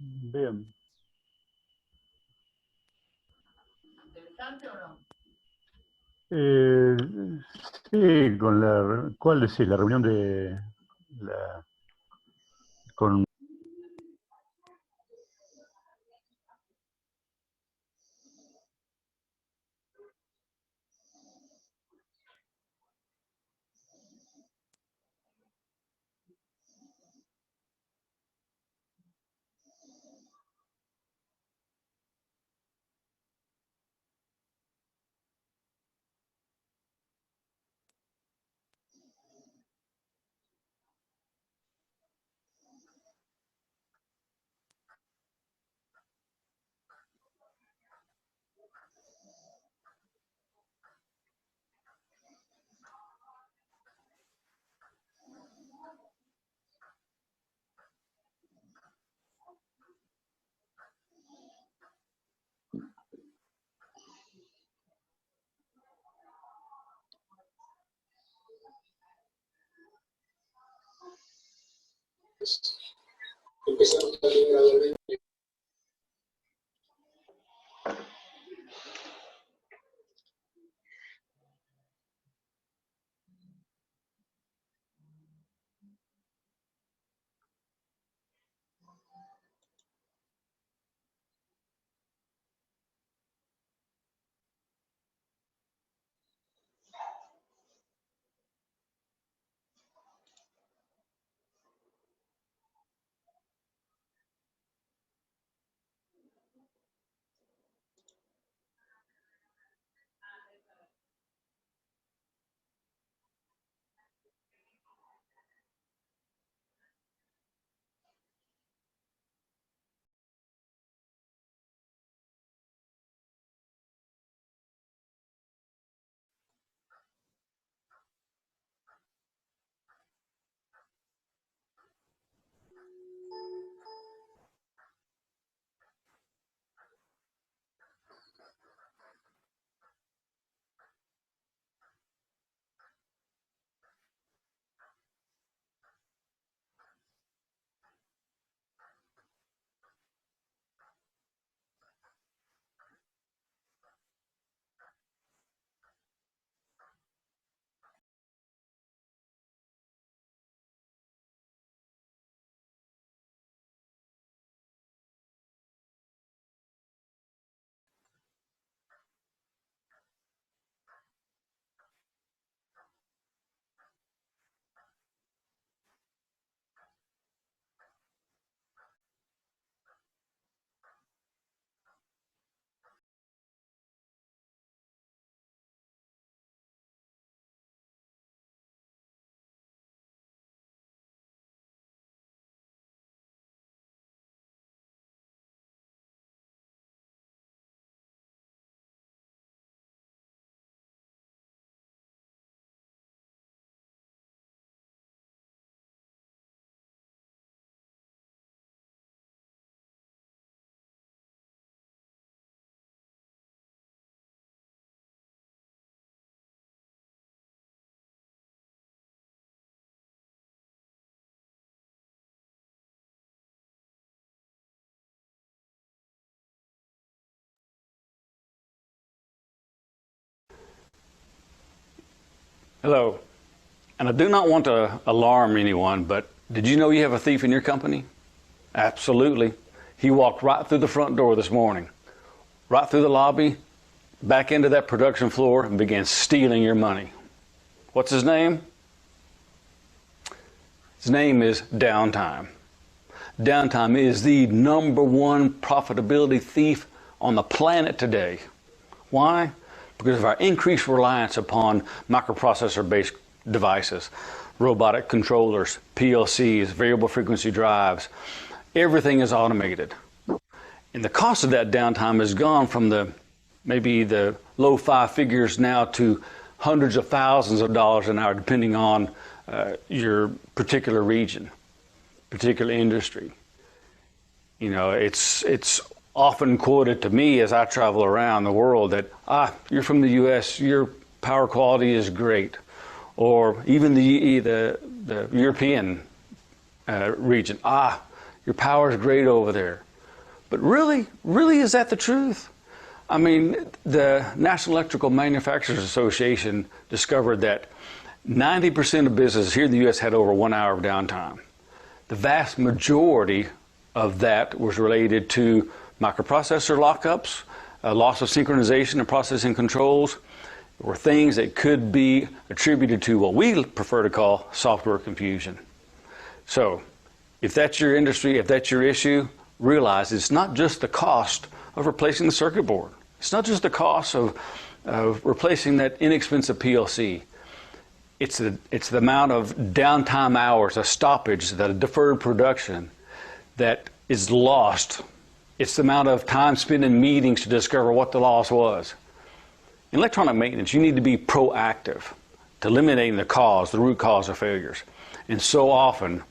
Bien. ¿Interesante o no? Eh, sí, con ¿cuál es? Sí, la reunión de la, con Empezamos también gradualmente. Hello, and I do not want to alarm anyone, but did you know you have a thief in your company? Absolutely. He walked right through the front door this morning, right through the lobby, back into that production floor, and began stealing your money. What's his name? His name is Downtime. Downtime is the #1 profitability thief on the planet today. Why? Because of our increased reliance upon microprocessor-based devices, robotic controllers, PLCs, variable frequency drives. Everything is automated. And the cost of that downtime has gone from maybe the low 5 figures now to hundreds of thousands of dollars an hour, depending on your particular region, particular industry. You know, it's often quoted to me as I travel around the world that, you're from the US, your power quality is great. Or even the European region, your power is great over there. But really, is that the truth? I mean, the National Electrical Manufacturers Association discovered that 90% of businesses here in the U.S. had over 1 hour of downtime. The vast majority of that was related to microprocessor lockups, loss of synchronization and processing controls, or things that could be attributed to what we prefer to call software confusion. So, if that's your industry, if that's your issue, realize it's not just the cost of replacing the circuit board. It's not just the cost of replacing that inexpensive PLC. It's the amount of downtime hours, a stoppage, the deferred production that is lost. It's the amount of time spent in meetings to discover what the loss was. In electronic maintenance, you need to be proactive to eliminating the root cause of failures. And so often,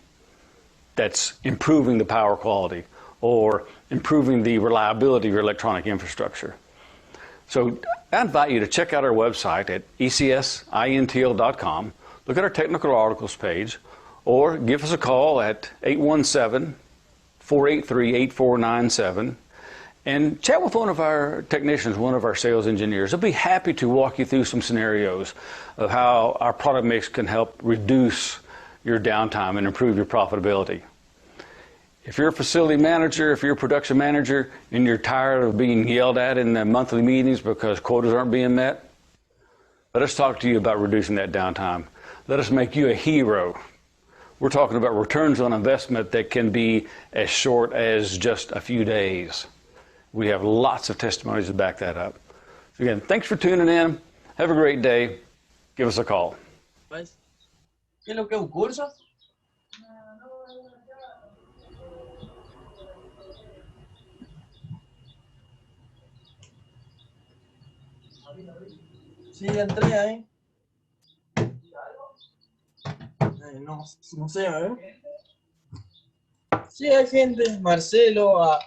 that's improving the power quality or improving the reliability of your electronic infrastructure. So I invite you to check out our website at ecsintl.com, look at our technical articles page, or give us a call at 817-483-8497 and chat with one of our technicians, one of our sales engineers. They'll be happy to walk you through some scenarios of how our product mix can help reduce your downtime and improve your profitability. If you're a facility manager, if you're a production manager, and you're tired of being yelled at in the monthly meetings because quotas aren't being met, let us talk to you about reducing that downtime. Let us make you a hero. We're talking about returns on investment that can be as short as just a few days. We have lots of testimonies to back that up. So again, thanks for tuning in. Have a great day. Give us a call. ¿Qué es lo que es un curso? Sí, entré ahí. No, no sé, ¿eh? Sí, hay gente. Marcelo,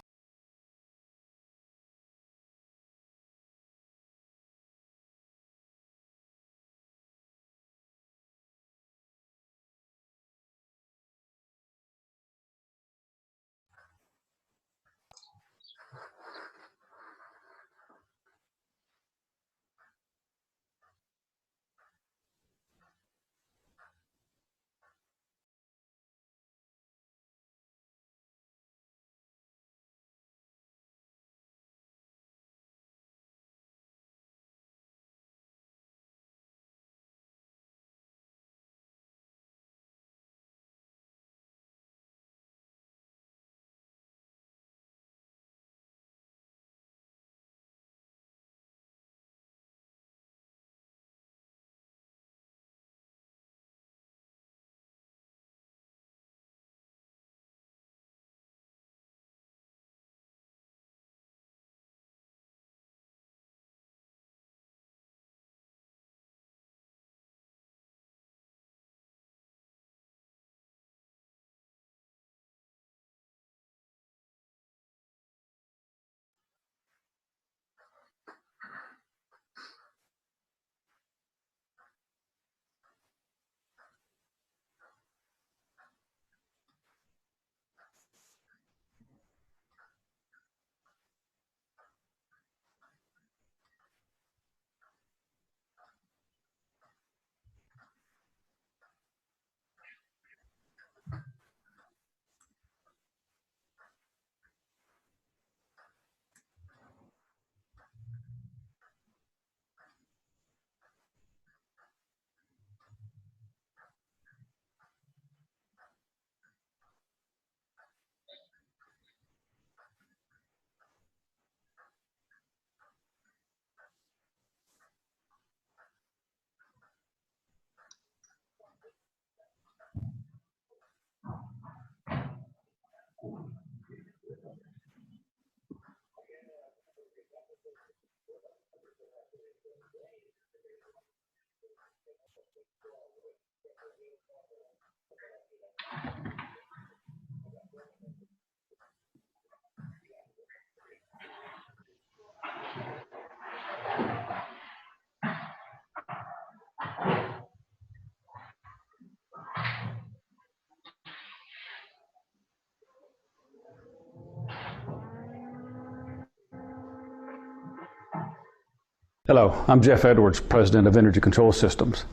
Hello, I'm Jeff Edwards, President of Energy Control Systems.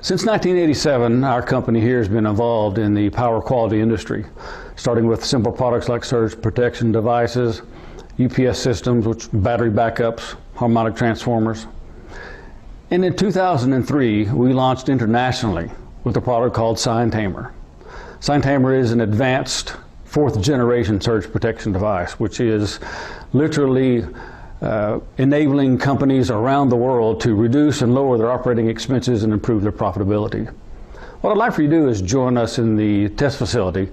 Since 1987, our company here has been involved in the power quality industry, starting with simple products like surge protection devices, UPS systems, which battery backups, harmonic transformers. And in 2003, we launched internationally with a product called SignTamer. SignTamer is an advanced fourth generation surge protection device, which is literally enabling companies around the world to reduce and lower their operating expenses and improve their profitability. What I'd like for you to do is join us in the test facility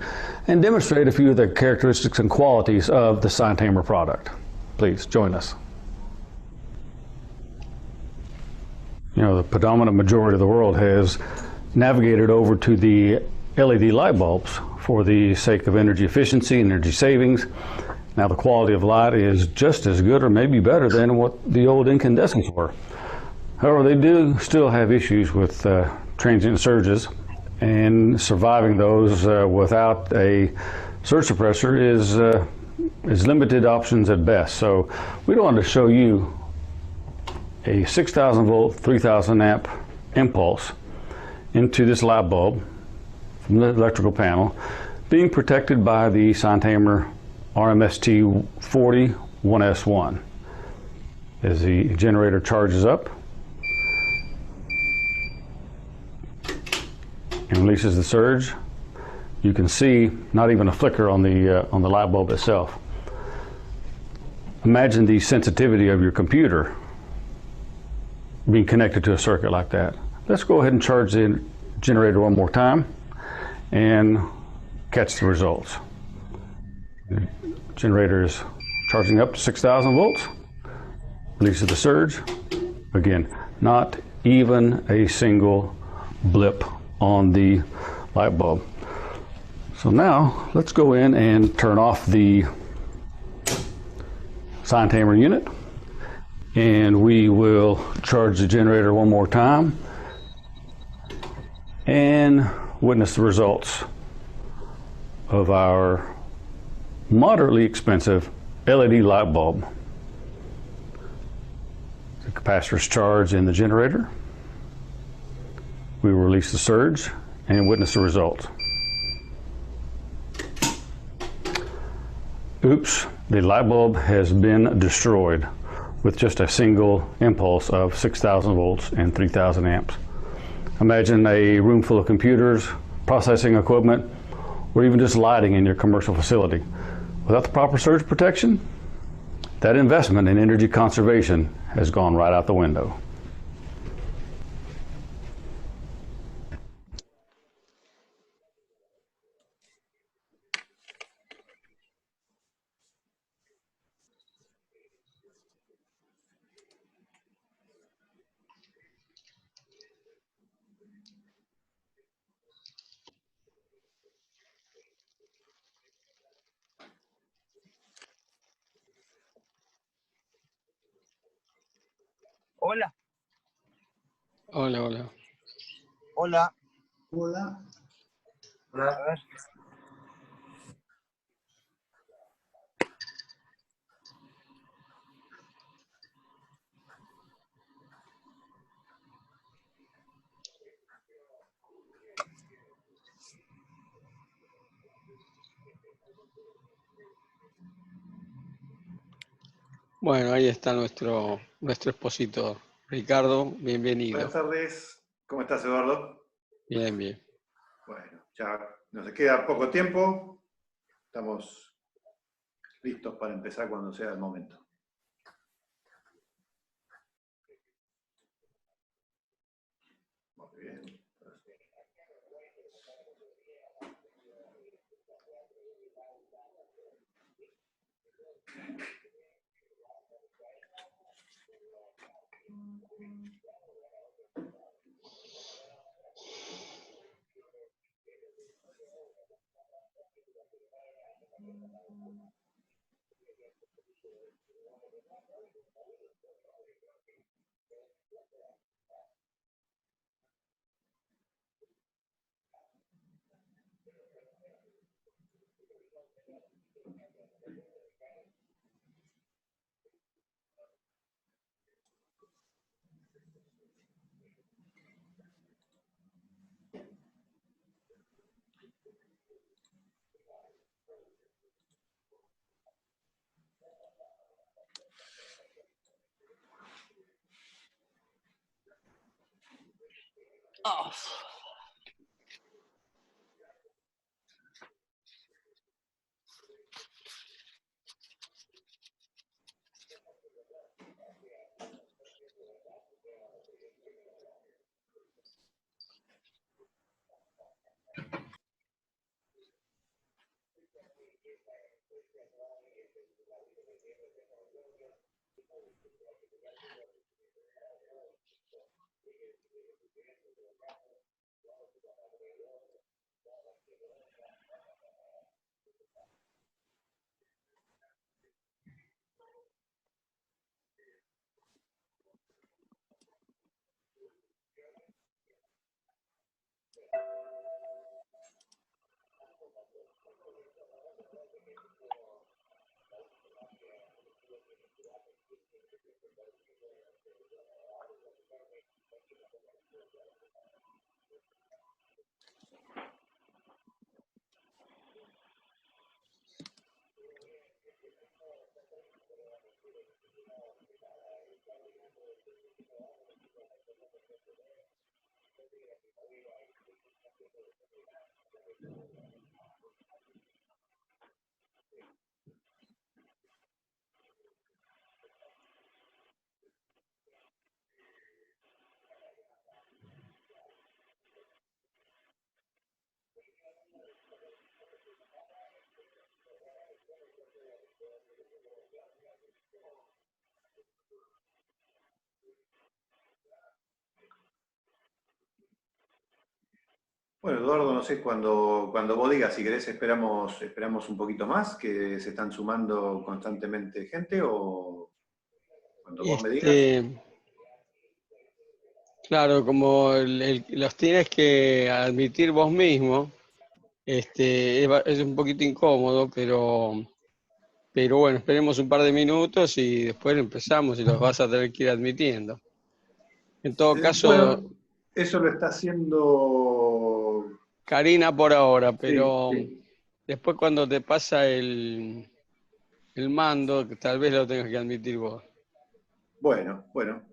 and demonstrate a few of the characteristics and qualities of the SignTamer product. Please join us. You know, the predominant majority of the world has navigated over to the LED light bulbs for the sake of energy efficiency and energy savings. Now the quality of light is just as good or maybe better than what the old incandescents were. However, they do still have issues with transient surges, and surviving those without a surge suppressor is limited options at best. So we wanted to show you a 6,000 volt, 3,000 amp impulse into this light bulb from the electrical panel, being protected by the SignTamer RMST 40 1S1. As the generator charges up and releases the surge, you can see not even a flicker on the light bulb itself. Imagine the sensitivity of your computer being connected to a circuit like that. Let's go ahead and charge the generator one more time and catch the results. The generator is charging up to 6,000 volts, releases the surge. Again, not even a single blip on the light bulb. So now let's go in and turn off the SignTamer unit, and we will charge the generator one more time and witness the results of our moderately expensive LED light bulb. The capacitor is charged in the generator. We will release the surge and witness the results. Oops, the light bulb has been destroyed with just a single impulse of 6,000 volts and 3,000 amps. Imagine a room full of computers, processing equipment, or even just lighting in your commercial facility. Without the proper surge protection, that investment in energy conservation has gone right out the window. Hola. Hola, hola. Hola. Hola. A ver. Bueno, ahí está nuestro expositor. Ricardo, Buenas bienvenido. tardes, ¿cómo estás, Eduardo? Bien, bien. Bueno, ya nos queda poco tiempo, estamos listos para empezar cuando sea el momento. Muy bien. Bueno, Eduardo, no sé, cuando vos digas, si querés, esperamos un poquito más, que se están sumando constantemente gente, o cuando vos me digas. Claro, como los tienes que admitir vos mismo, es un poquito incómodo, pero bueno, esperemos un par de minutos y después empezamos y los vas a tener que ir admitiendo. En todo caso, Bueno, eso lo está haciendo Karina por ahora, pero sí. después cuando te pasa el mando, que tal vez lo tengas que admitir vos. Bueno,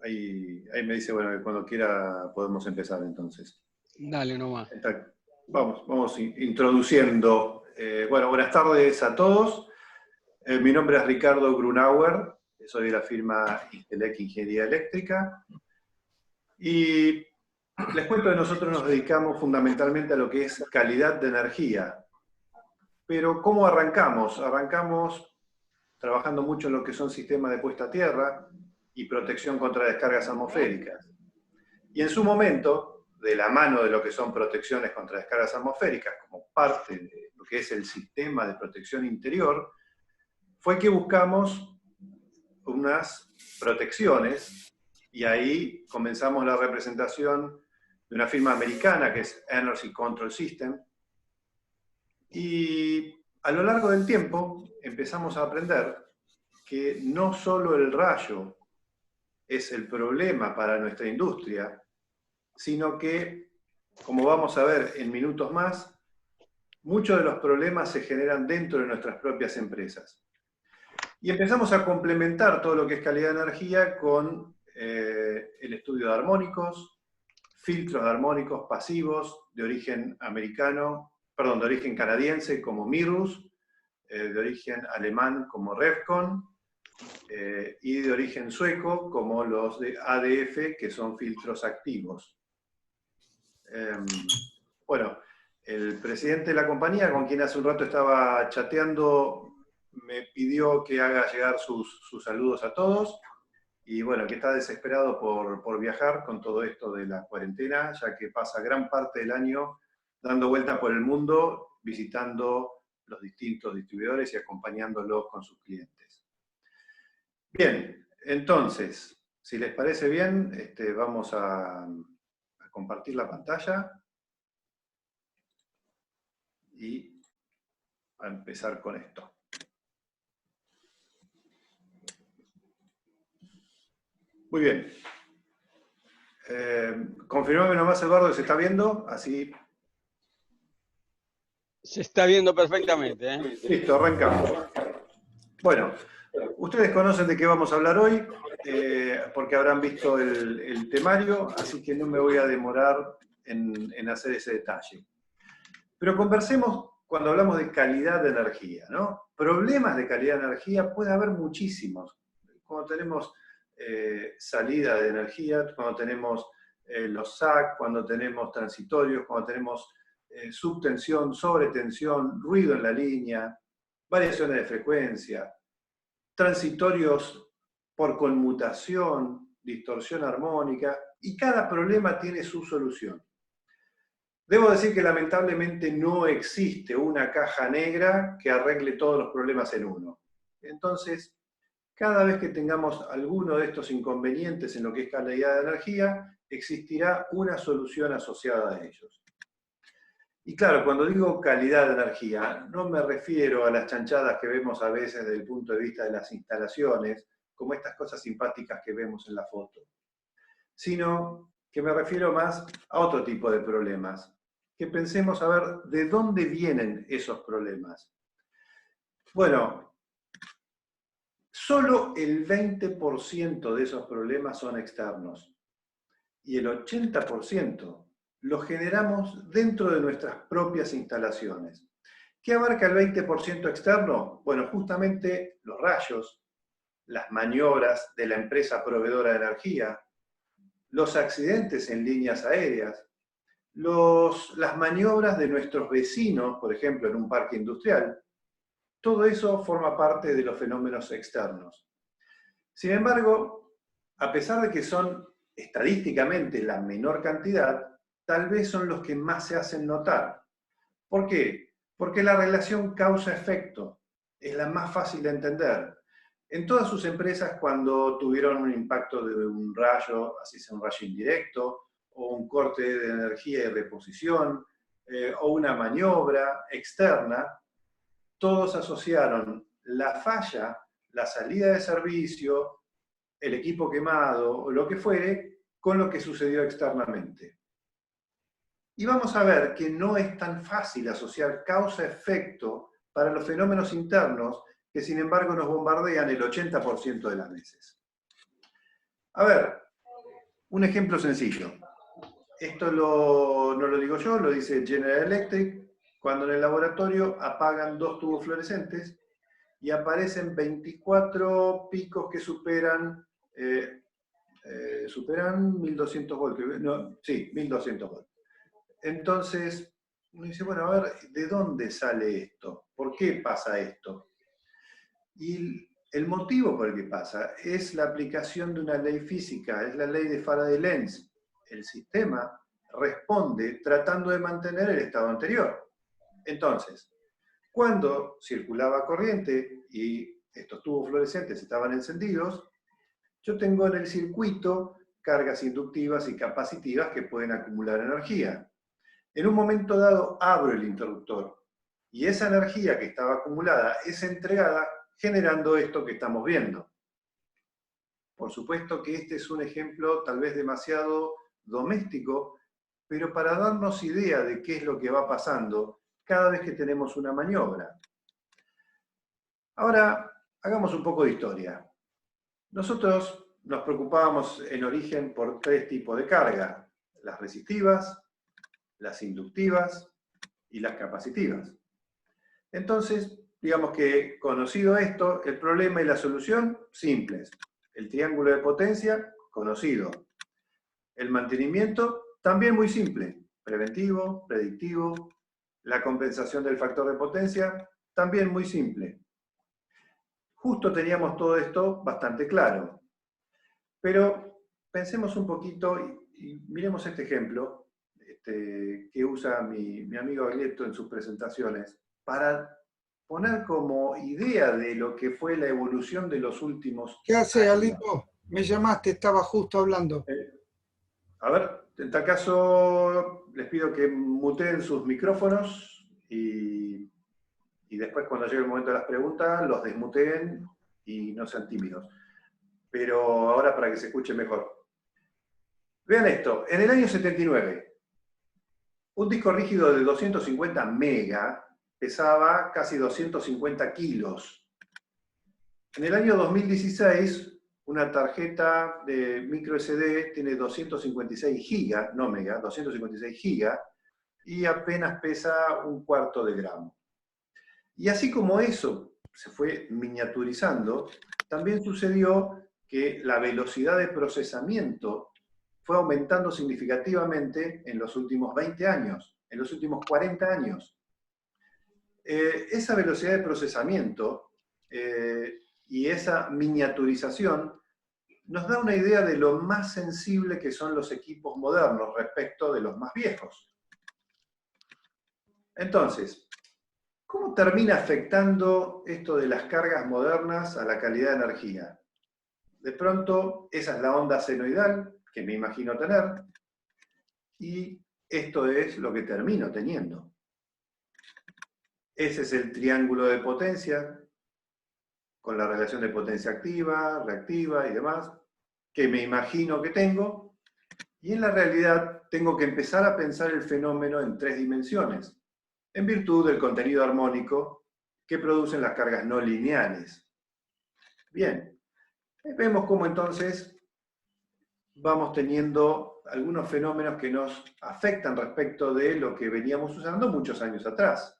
ahí me dice, bueno, que cuando quiera podemos empezar entonces. Dale nomás. Vamos introduciendo. Bueno, buenas tardes a todos. Mi nombre es Ricardo Grunauer, soy de la firma Intelec Ingeniería Eléctrica. Y les cuento que nosotros nos dedicamos fundamentalmente a lo que es calidad de energía. Pero ¿cómo arrancamos? Arrancamos trabajando mucho en lo que son sistemas de puesta a tierra y protección contra descargas atmosféricas. Y en su momento, de la mano de lo que son protecciones contra descargas atmosféricas, como parte de lo que es el sistema de protección interior, fue que buscamos unas protecciones y ahí comenzamos la representación de una firma americana que es Energy Control System. Y a lo largo del tiempo empezamos a aprender que no solo el rayo es el problema para nuestra industria, sino que, como vamos a ver en minutos más, muchos de los problemas se generan dentro de nuestras propias empresas. Y empezamos a complementar todo lo que es calidad de energía con el estudio de armónicos, filtros de armónicos pasivos de origen de origen canadiense como Mirus, de origen alemán como Revcon, y de origen sueco como los de ADF, que son filtros activos. Bueno, el presidente de la compañía, con quien hace un rato estaba chateando, me pidió que haga llegar sus saludos a todos, y bueno, que está desesperado por viajar con todo esto de la cuarentena, ya que pasa gran parte del año dando vuelta por el mundo, visitando los distintos distribuidores y acompañándolos con sus clientes. Bien, entonces, si les parece bien, vamos a compartir la pantalla y a empezar con esto. Muy bien. Confirmame nomás, Eduardo, que se está viendo, así. Se está viendo perfectamente, ¿eh? Listo, arrancamos. Bueno, ustedes conocen de qué vamos a hablar hoy, porque habrán visto el temario, así que no me voy a demorar en hacer ese detalle. Pero conversemos cuando hablamos de calidad de energía, ¿no? Problemas de calidad de energía puede haber muchísimos. Cuando tenemos salida de energía, cuando tenemos los SAC, cuando tenemos transitorios, cuando tenemos subtensión, sobretensión, ruido en la línea, variaciones de frecuencia, transitorios por conmutación, distorsión armónica, y cada problema tiene su solución. Debo decir que lamentablemente no existe una caja negra que arregle todos los problemas en uno. Entonces, cada vez que tengamos alguno de estos inconvenientes en lo que es calidad de energía, existirá una solución asociada a ellos. Y claro, cuando digo calidad de energía, no me refiero a las chanchadas que vemos a veces desde el punto de vista de las instalaciones, como estas cosas simpáticas que vemos en la foto, sino que me refiero más a otro tipo de problemas, que pensemos a ver de dónde vienen esos problemas. Bueno, solo el 20% de esos problemas son externos, y el 80% los generamos dentro de nuestras propias instalaciones. ¿Qué abarca el 20% externo? Bueno, justamente los rayos, las maniobras de la empresa proveedora de energía, los accidentes en líneas aéreas, las maniobras de nuestros vecinos, por ejemplo, en un parque industrial. Todo eso forma parte de los fenómenos externos. Sin embargo, a pesar de que son estadísticamente la menor cantidad, tal vez son los que más se hacen notar. ¿Por qué? Porque la relación causa-efecto es la más fácil de entender. En todas sus empresas, cuando tuvieron un impacto de un rayo, así sea un rayo indirecto, o un corte de energía y reposición, o una maniobra externa, todos asociaron la falla, la salida de servicio, el equipo quemado, o lo que fuere, con lo que sucedió externamente. Y vamos a ver que no es tan fácil asociar causa-efecto para los fenómenos internos, que sin embargo nos bombardean el 80% de las veces. A ver, un ejemplo sencillo. Esto no lo digo yo, lo dice General Electric, cuando en el laboratorio apagan 2 tubos fluorescentes y aparecen 24 picos que superan 1200 voltios. No, sí, 1200 voltios. Entonces, uno dice, bueno, a ver, ¿de dónde sale esto? ¿Por qué pasa esto? Y el motivo por el que pasa es la aplicación de una ley física, es la ley de Faraday-Lenz. El sistema responde tratando de mantener el estado anterior. Entonces, cuando circulaba corriente y estos tubos fluorescentes estaban encendidos, yo tengo en el circuito cargas inductivas y capacitivas que pueden acumular energía. En un momento dado abro el interruptor y esa energía que estaba acumulada es entregada generando esto que estamos viendo. Por supuesto que este es un ejemplo tal vez demasiado doméstico, pero para darnos idea de qué es lo que va pasando cada vez que tenemos una maniobra. Ahora, hagamos un poco de historia. Nosotros nos preocupábamos en origen por 3 tipos de carga: las resistivas, las inductivas y las capacitivas. Entonces, digamos que conocido esto, el problema y la solución, simples. El triángulo de potencia, conocido. El mantenimiento, también muy simple. Preventivo, predictivo. La compensación del factor de potencia, también muy simple. Justo teníamos todo esto bastante claro. Pero pensemos un poquito y miremos este ejemplo que usa mi amigo Aglieto en sus presentaciones para poner como idea de lo que fue la evolución de los últimos ¿Qué hace, años. Alito? Me llamaste, estaba justo hablando. A ver, en tal caso les pido que muteen sus micrófonos y después cuando llegue el momento de las preguntas los desmuteen y no sean tímidos. Pero ahora para que se escuche mejor. Vean esto, en el año 79, un disco rígido de 250 mega pesaba casi 250 kilos. En el año 2016, una tarjeta de micro SD tiene 256 gigas, no mega, 256 gigas, y apenas pesa 1/4 de gramo. Y así como eso se fue miniaturizando, también sucedió que la velocidad de procesamiento fue aumentando significativamente en los últimos 20 años, en los últimos 40 años. Esa velocidad de procesamiento y esa miniaturización nos da una idea de lo más sensible que son los equipos modernos respecto de los más viejos. Entonces, ¿cómo termina afectando esto de las cargas modernas a la calidad de energía? De pronto, esa es la onda senoidal que me imagino tener, y esto es lo que termino teniendo. Ese es el triángulo de potencia, con la relación de potencia activa, reactiva y demás, que me imagino que tengo, y en la realidad tengo que empezar a pensar el fenómeno en 3 dimensiones, en virtud del contenido armónico que producen las cargas no lineales. Bien, vemos cómo entonces vamos teniendo algunos fenómenos que nos afectan respecto de lo que veníamos usando muchos años atrás.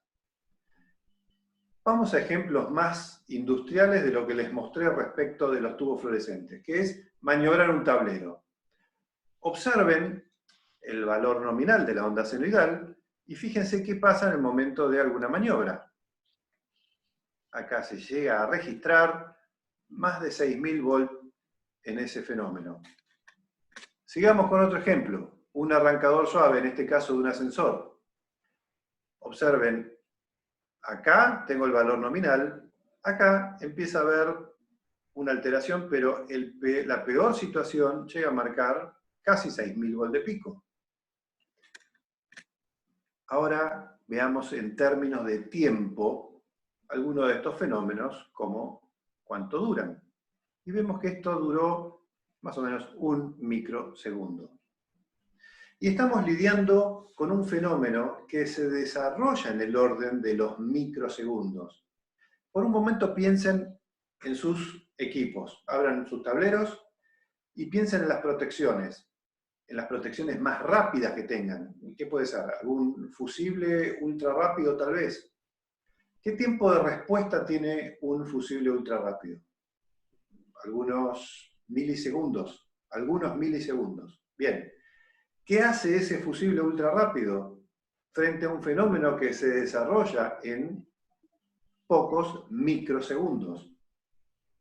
Vamos a ejemplos más industriales de lo que les mostré respecto de los tubos fluorescentes, que es maniobrar un tablero. Observen el valor nominal de la onda senoidal y fíjense qué pasa en el momento de alguna maniobra. Acá se llega a registrar más de 6.000 volts en ese fenómeno. Sigamos con otro ejemplo, un arrancador suave, en este caso de un ascensor. Observen, acá tengo el valor nominal, acá empieza a haber una alteración, pero la peor situación llega a marcar casi 6.000 volts de pico. Ahora veamos en términos de tiempo algunos de estos fenómenos, como cuánto duran. Y vemos que esto duró más o menos 1 microsegundo. Y estamos lidiando con un fenómeno que se desarrolla en el orden de los microsegundos. Por un momento piensen en sus equipos, abran sus tableros y piensen en las protecciones más rápidas que tengan. ¿Qué puede ser? ¿Algún fusible ultra rápido tal vez? ¿Qué tiempo de respuesta tiene un fusible ultra rápido? Algunos milisegundos. Bien. ¿Qué hace ese fusible ultra rápido frente a un fenómeno que se desarrolla en pocos microsegundos?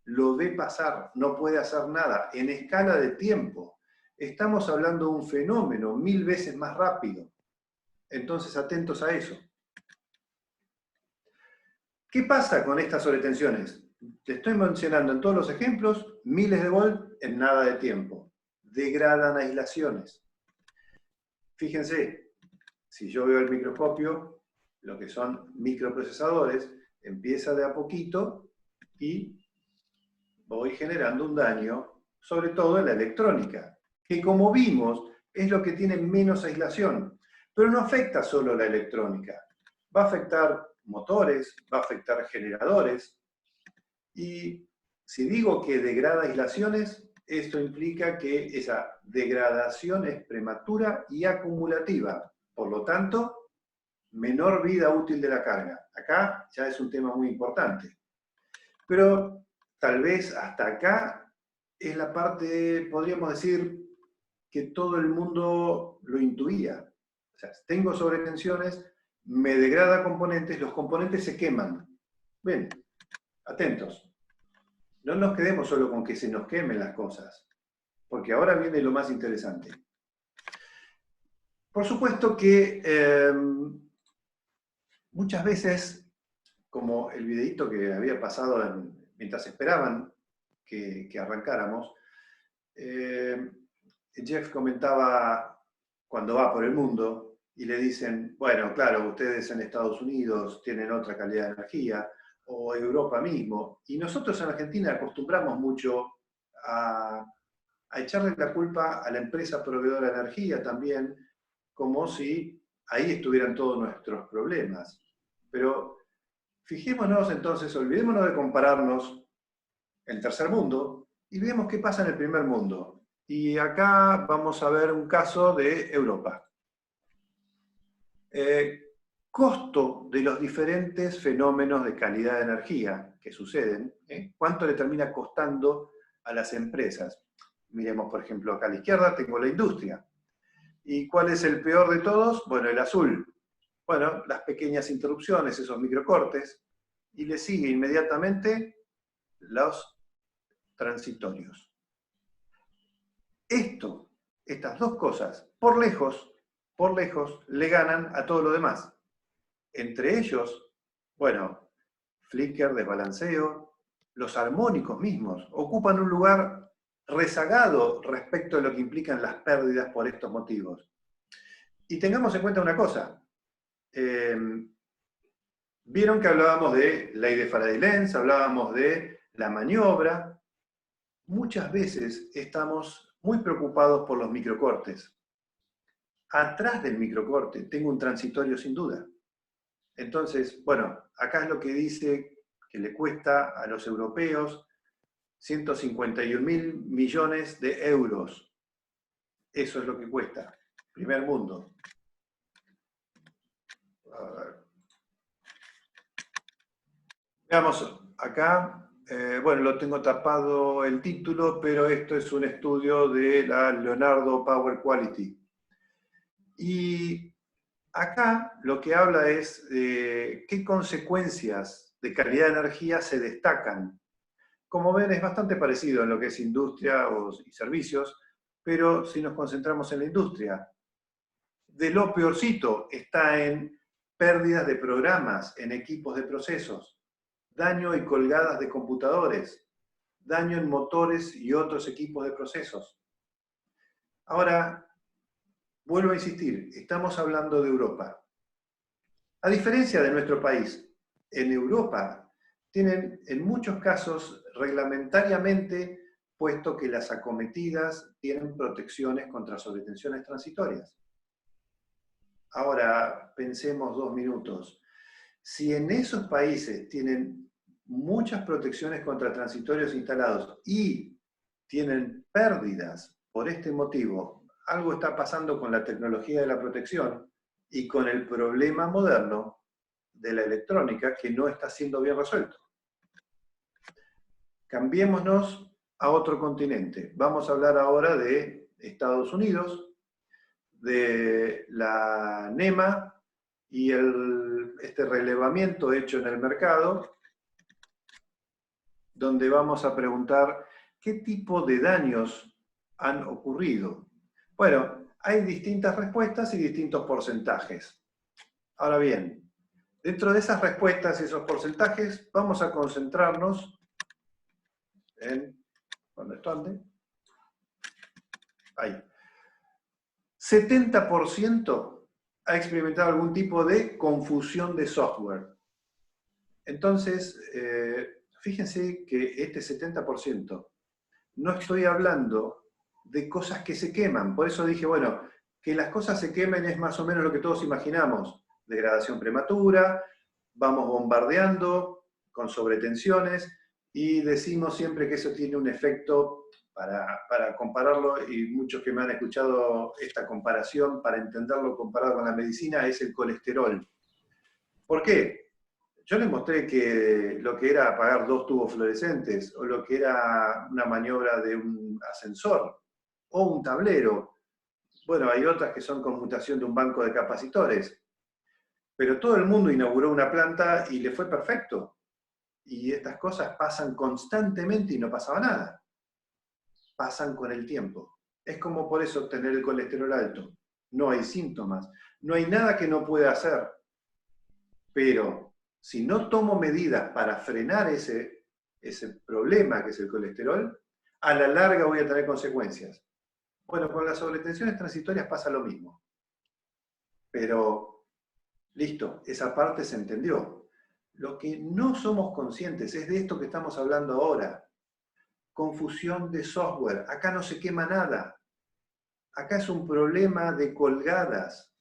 Lo ve pasar, no puede hacer nada. En escala de tiempo, estamos hablando de un fenómeno 1000 veces más rápido. Entonces, atentos a eso. ¿Qué pasa con estas sobretensiones? Te estoy mencionando en todos los ejemplos miles de volts en nada de tiempo. Degradan aislaciones. Fíjense, si yo veo el microscopio, lo que son microprocesadores, empieza de a poquito y voy generando un daño, sobre todo en la electrónica, que como vimos es lo que tiene menos aislación, pero no afecta solo la electrónica, va a afectar motores, va a afectar generadores, y si digo que degrada aislaciones, esto implica que esa degradación es prematura y acumulativa, por lo tanto, menor vida útil de la carga. Acá ya es un tema muy importante. Pero tal vez hasta acá es la parte, podríamos decir, que todo el mundo lo intuía. O sea, tengo sobretensiones, me degrada componentes, los componentes se queman. Ven, atentos. No nos quedemos solo con que se nos quemen las cosas, porque ahora viene lo más interesante. Por supuesto que muchas veces, como el videíto que había pasado mientras esperaban que arrancáramos, Jeff comentaba cuando va por el mundo y le dicen, bueno, claro, ustedes en Estados Unidos tienen otra calidad de energía, o Europa mismo, y nosotros en Argentina acostumbramos mucho a echarle la culpa a la empresa proveedora de energía también, como si ahí estuvieran todos nuestros problemas. Pero fijémonos entonces, olvidémonos de compararnos el tercer mundo y vemos qué pasa en el primer mundo. Y acá vamos a ver un caso de Europa. Costo de los diferentes fenómenos de calidad de energía que suceden, ¿cuánto le termina costando a las empresas? Miremos, por ejemplo, acá a la izquierda tengo la industria. ¿Y cuál es el peor de todos? Bueno, el azul. Bueno, las pequeñas interrupciones, esos microcortes, y le sigue inmediatamente los transitorios. Estas dos cosas, por lejos, le ganan a todo lo demás. Entre ellos, bueno, flicker, desbalanceo, los armónicos mismos ocupan un lugar rezagado respecto a lo que implican las pérdidas por estos motivos. Y tengamos en cuenta una cosa. Vieron que hablábamos de ley de Faraday-Lenz, hablábamos de la maniobra. Muchas veces estamos muy preocupados por los microcortes. Atrás del microcorte tengo un transitorio sin duda. Entonces, bueno, acá es lo que dice que le cuesta a los europeos 151.000 millones de euros. Eso es lo que cuesta. Primer mundo. A ver. Veamos acá. Bueno, lo tengo tapado el título, pero esto es un estudio de la Leonardo Power Quality. Y acá lo que habla es de qué consecuencias de calidad de energía se destacan. Como ven, es bastante parecido en lo que es industria y servicios, pero si nos concentramos en la industria, de lo peorcito está en pérdidas de programas, en equipos de procesos, daño y colgadas de computadores, daño en motores y otros equipos de procesos. Ahora, vuelvo a insistir, estamos hablando de Europa. A diferencia de nuestro país, en Europa tienen en muchos casos reglamentariamente puesto que las acometidas tienen protecciones contra sobretensiones transitorias. Ahora, pensemos 2 minutos. Si en esos países tienen muchas protecciones contra transitorios instalados y tienen pérdidas por este motivo, algo está pasando con la tecnología de la protección y con el problema moderno de la electrónica que no está siendo bien resuelto. Cambiémonos a otro continente. Vamos a hablar ahora de Estados Unidos, de la NEMA y este relevamiento hecho en el mercado, donde vamos a preguntar qué tipo de daños han ocurrido. Bueno, hay distintas respuestas y distintos porcentajes. Ahora bien, dentro de esas respuestas y esos porcentajes, vamos a concentrarnos en... ¿Dónde están? Ahí. 70% ha experimentado algún tipo de confusión de software. Entonces, fíjense que este 70%, no estoy hablando de cosas que se queman. Por eso dije, bueno, que las cosas se quemen es más o menos lo que todos imaginamos. Degradación prematura, vamos bombardeando con sobretensiones y decimos siempre que eso tiene un efecto, para compararlo, y muchos que me han escuchado esta comparación, para entenderlo comparado con la medicina, es el colesterol. ¿Por qué? Yo les mostré que lo que era apagar 2 tubos fluorescentes, o lo que era una maniobra de un ascensor, o un tablero. Bueno, hay otras que son conmutación de un banco de capacitores. Pero todo el mundo inauguró una planta y le fue perfecto. Y estas cosas pasan constantemente y no pasaba nada. Pasan con el tiempo. Es como por eso tener el colesterol alto. No hay síntomas. No hay nada que no pueda hacer. Pero si no tomo medidas para frenar ese problema que es el colesterol, a la larga voy a tener consecuencias. Bueno, con las sobretensiones transitorias pasa lo mismo. Pero, listo, esa parte se entendió. Lo que no somos conscientes es de esto que estamos hablando ahora. Confusión de software. Acá no se quema nada. Acá es un problema de colgadas.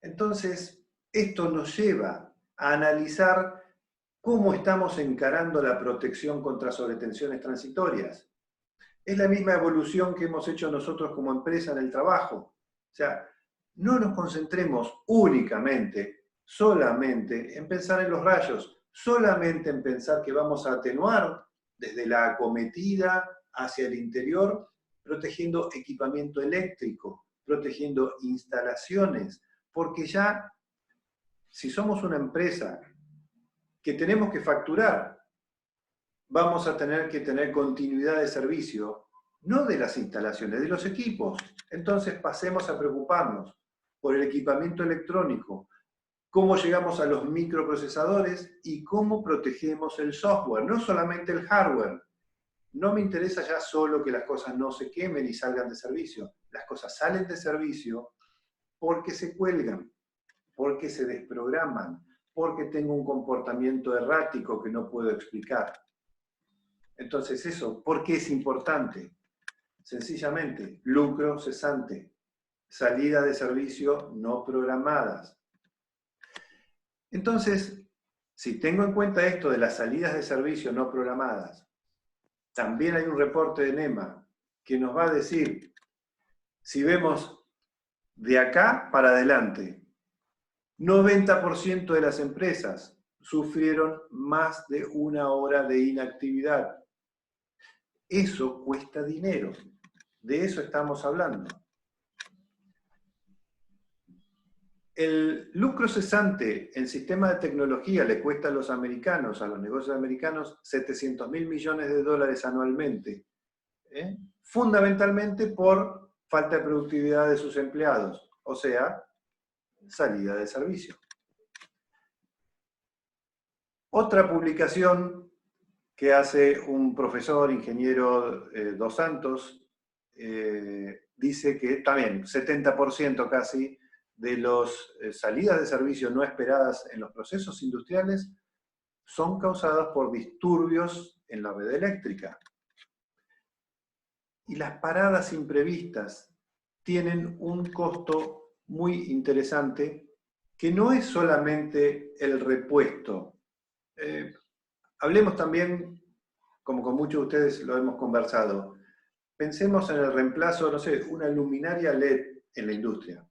Entonces, esto nos lleva a analizar ¿Cómo estamos encarando la protección contra sobretensiones transitorias? Es la misma evolución que hemos hecho nosotros como empresa en el trabajo. O sea, no nos concentremos únicamente, solamente en pensar en los rayos, solamente en pensar que vamos a atenuar desde la acometida hacia el interior, protegiendo equipamiento eléctrico, protegiendo instalaciones, porque ya, si somos una empresa que tenemos que facturar, vamos a tener que tener continuidad de servicio, no de las instalaciones, de los equipos. Entonces pasemos a preocuparnos por el equipamiento electrónico, cómo llegamos a los microprocesadores y cómo protegemos el software, no solamente el hardware. No me interesa ya solo que las cosas no se quemen y salgan de servicio. Las cosas salen de servicio porque se cuelgan, porque se desprograman, porque tengo un comportamiento errático que no puedo explicar. Entonces eso, ¿por qué es importante? Sencillamente, lucro cesante, salida de servicio no programadas. Entonces, si tengo en cuenta esto de las salidas de servicio no programadas, también hay un reporte de NEMA que nos va a decir, si vemos de acá para adelante, 90% de las empresas sufrieron más de 1 hora de inactividad. Eso cuesta dinero. De eso estamos hablando. El lucro cesante en sistema de tecnología le cuesta a los americanos, a los negocios americanos, 700.000 millones de dólares anualmente. Fundamentalmente por falta de productividad de sus empleados, o sea, salida de servicio. Otra publicación que hace un profesor, ingeniero Dos Santos, dice que también 70% casi de las salidas de servicio no esperadas en los procesos industriales son causadas por disturbios en la red eléctrica. Y las paradas imprevistas tienen un costo muy interesante que no es solamente el repuesto. Hablemos también, como con muchos de ustedes lo hemos conversado, pensemos en el reemplazo, no sé, una luminaria LED en la industria.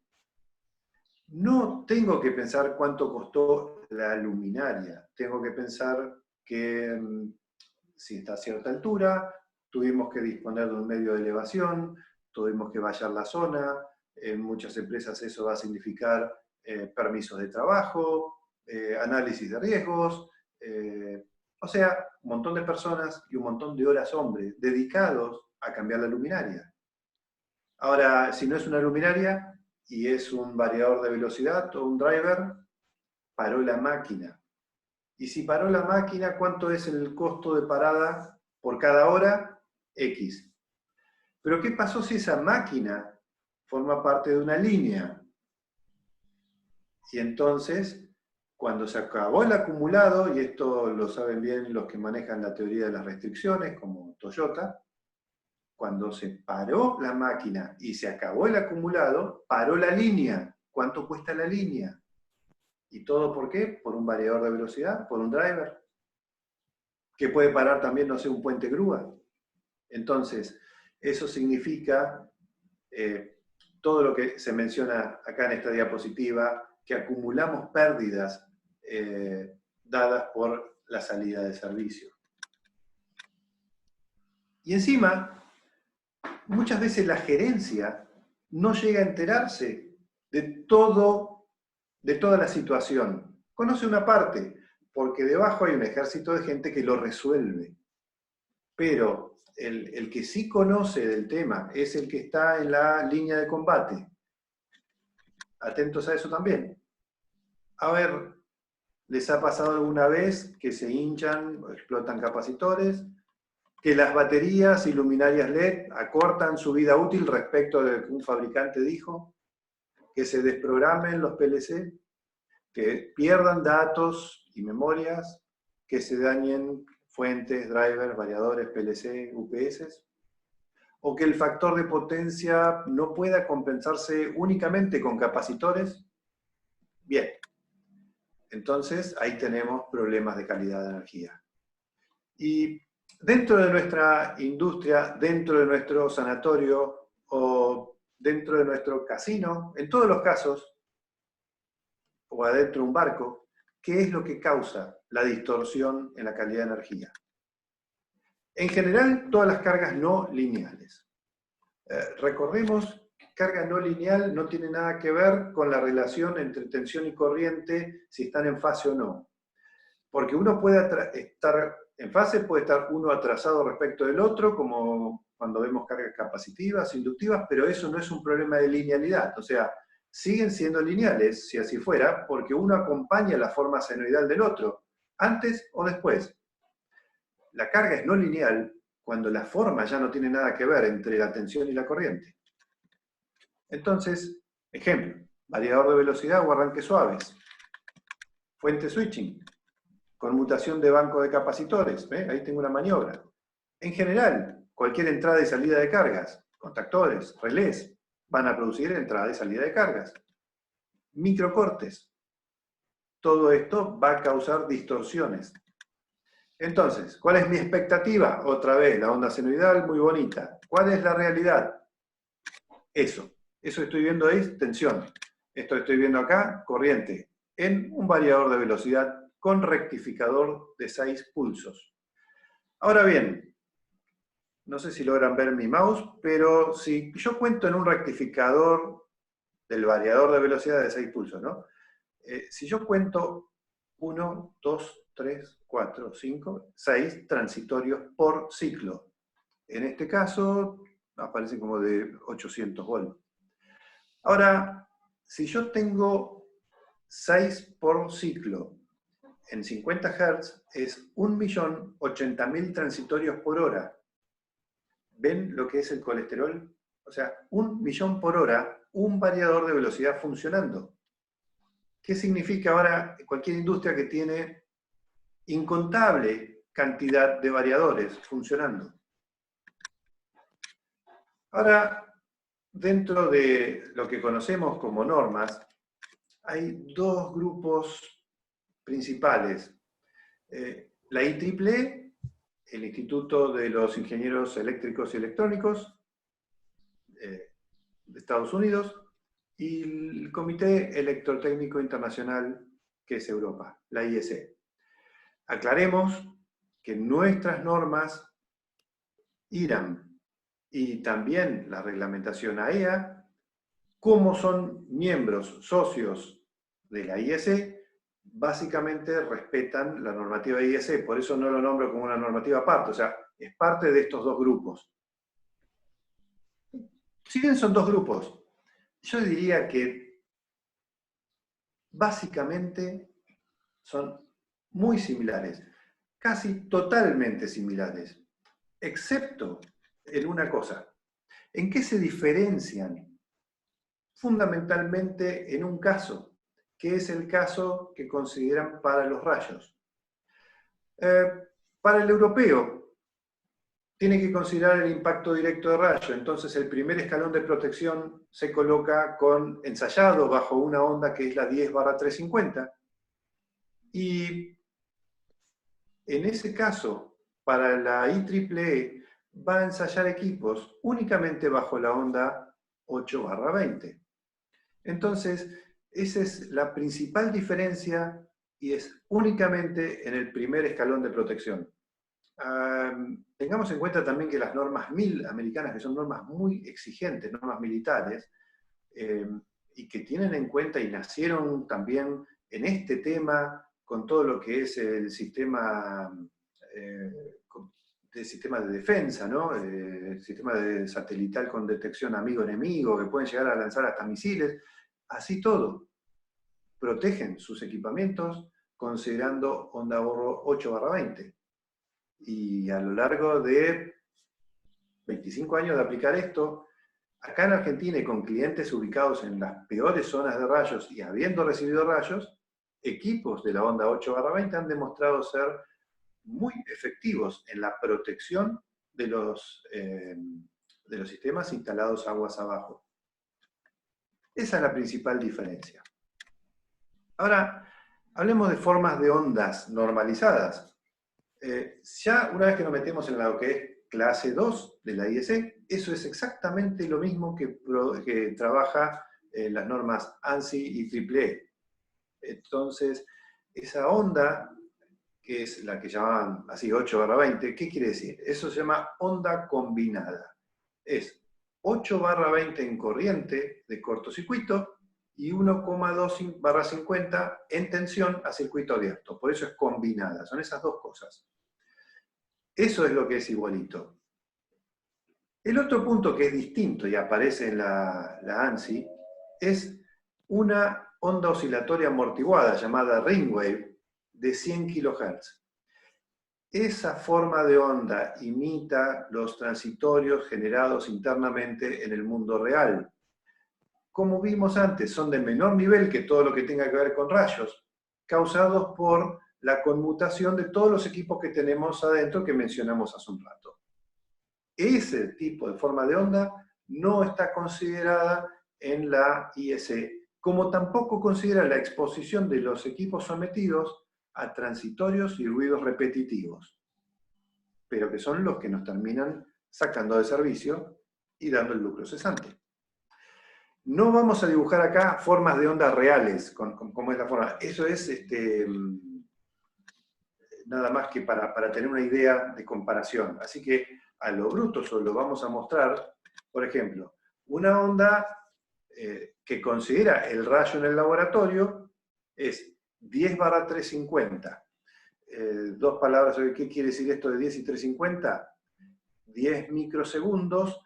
No tengo que pensar cuánto costó la luminaria, tengo que pensar que si está a cierta altura, tuvimos que disponer de un medio de elevación, tuvimos que vallar la zona, en muchas empresas eso va a significar permisos de trabajo, análisis de riesgos, o sea, un montón de personas y un montón de horas hombre dedicados a cambiar la luminaria. Ahora, si no es una luminaria y es un variador de velocidad o un driver, paró la máquina. Y si paró la máquina, ¿cuánto es el costo de parada por cada hora? X. Pero ¿qué pasó si esa máquina forma parte de una línea? Y entonces, cuando se acabó el acumulado, y esto lo saben bien los que manejan la teoría de las restricciones, como Toyota, cuando se paró la máquina y se acabó el acumulado, paró la línea. ¿Cuánto cuesta la línea? ¿Y todo por qué? Por un variador de velocidad, por un driver, que puede parar también, no sé, un puente grúa. Entonces, eso significa todo lo que se menciona acá en esta diapositiva, que acumulamos pérdidas dadas por la salida de servicio. Y encima, muchas veces la gerencia no llega a enterarse de toda la situación. Conoce una parte, porque debajo hay un ejército de gente que lo resuelve. Pero el que sí conoce del tema es el que está en la línea de combate. Atentos a eso también. A ver, ¿les ha pasado alguna vez que se hinchan o explotan capacitores? Que las baterías y luminarias LED acortan su vida útil respecto de lo que un fabricante dijo, que se desprogramen los PLC, que pierdan datos y memorias, que se dañen fuentes, drivers, variadores, PLC, UPS, o que el factor de potencia no pueda compensarse únicamente con capacitores. Bien, entonces ahí tenemos problemas de calidad de energía. Y dentro de nuestra industria, dentro de nuestro sanatorio o dentro de nuestro casino, en todos los casos, o adentro de un barco, ¿qué es lo que causa la distorsión en la calidad de energía? En general, todas las cargas no lineales. Recordemos que carga no lineal no tiene nada que ver con la relación entre tensión y corriente, si están en fase o no. Porque uno puede estar en fase, puede estar uno atrasado respecto del otro, como cuando vemos cargas capacitivas, inductivas, pero eso no es un problema de linealidad. O sea, siguen siendo lineales, si así fuera, porque uno acompaña la forma senoidal del otro, antes o después. La carga es no lineal cuando la forma ya no tiene nada que ver entre la tensión y la corriente. Entonces, ejemplo, variador de velocidad o arranques suaves, fuente switching, conmutación de banco de capacitores, ¿ve? Ahí tengo una maniobra. En general, cualquier entrada y salida de cargas, contactores, relés, van a producir entrada y salida de cargas. Microcortes. Todo esto va a causar distorsiones. Entonces, ¿cuál es mi expectativa? Otra vez, la onda senoidal, muy bonita. ¿Cuál es la realidad? Eso que estoy viendo es tensión. Esto que estoy viendo acá, corriente, en un variador de velocidad con rectificador de 6 pulsos. Ahora bien, no sé si logran ver mi mouse, pero si yo cuento en un rectificador del variador de velocidad de 6 pulsos, ¿no? Si yo cuento 1, 2, 3, 4, 5, 6 transitorios por ciclo. En este caso, aparecen como de 800 volts. Ahora, si yo tengo 6 por ciclo en 50 Hz, es 1.080.000 transitorios por hora. ¿Ven lo que es el colesterol? O sea, 1.000.000 por hora, un variador de velocidad funcionando. ¿Qué significa ahora cualquier industria que tiene incontable cantidad de variadores funcionando? Ahora, dentro de lo que conocemos como normas, hay dos grupos principales. La IEEE, el Instituto de los Ingenieros Eléctricos y Electrónicos de Estados Unidos, y el Comité Electrotécnico Internacional, que es Europa, la IEC. Aclaremos que nuestras normas, IRAM, y también la reglamentación AEA, como son miembros, socios de la IEC, básicamente respetan la normativa IEC, por eso no lo nombro como una normativa aparte, o sea, es parte de estos dos grupos. Si bien son dos grupos, yo diría que básicamente son muy similares, casi totalmente similares, excepto en una cosa. ¿En qué se diferencian? Fundamentalmente en un caso, que es el caso que consideran para los rayos. Para el europeo, tiene que considerar el impacto directo de rayo, entonces el primer escalón de protección se coloca ensayado bajo una onda que es la 10/350, y en ese caso, para la IEEE, va a ensayar equipos únicamente bajo la onda 8/20. Entonces, esa es la principal diferencia y es únicamente en el primer escalón de protección. Tengamos en cuenta también que las normas 1000 americanas, que son normas muy exigentes, normas militares, y que tienen en cuenta y nacieron también en este tema con todo lo que es el sistema de defensa, ¿no? El sistema de satelital con detección amigo-enemigo, que pueden llegar a lanzar hasta misiles, así todo. Protegen sus equipamientos considerando onda 8/20. Y a lo largo de 25 años de aplicar esto, acá en Argentina y con clientes ubicados en las peores zonas de rayos y habiendo recibido rayos, equipos de la onda 8/20 han demostrado ser muy efectivos en la protección de los sistemas instalados aguas abajo. Esa es la principal diferencia. Ahora, Hablemos de formas de ondas normalizadas. Ya una vez que nos metemos en lo que es clase 2 de la IEC, eso es exactamente lo mismo que trabaja las normas ANSI y EEE. Entonces, esa onda, que es la que llamaban así 8/20, ¿qué quiere decir? Eso se llama onda combinada. Es 8/20 en corriente de cortocircuito y 1,2/50 en tensión a circuito abierto. Por eso es combinada, son esas dos cosas. Eso es lo que es igualito. El otro punto que es distinto y aparece en la ANSI es una onda oscilatoria amortiguada llamada ring wave de 100 kHz. Esa forma de onda imita los transitorios generados internamente en el mundo real. Como vimos antes, son de menor nivel que todo lo que tenga que ver con rayos, causados por la conmutación de todos los equipos que tenemos adentro que mencionamos hace un rato. Ese tipo de forma de onda no está considerada en la IEC, como tampoco considera la exposición de los equipos sometidos a transitorios y ruidos repetitivos, pero que son los que nos terminan sacando de servicio y dando el lucro cesante. No vamos a dibujar acá formas de ondas reales, como es la forma. Eso es nada más que para tener una idea de comparación. Así que a lo bruto solo vamos a mostrar, por ejemplo, una onda que considera el rayo en el laboratorio es 10/350. Dos palabras, ¿qué quiere decir esto de 10 y 350? 10 microsegundos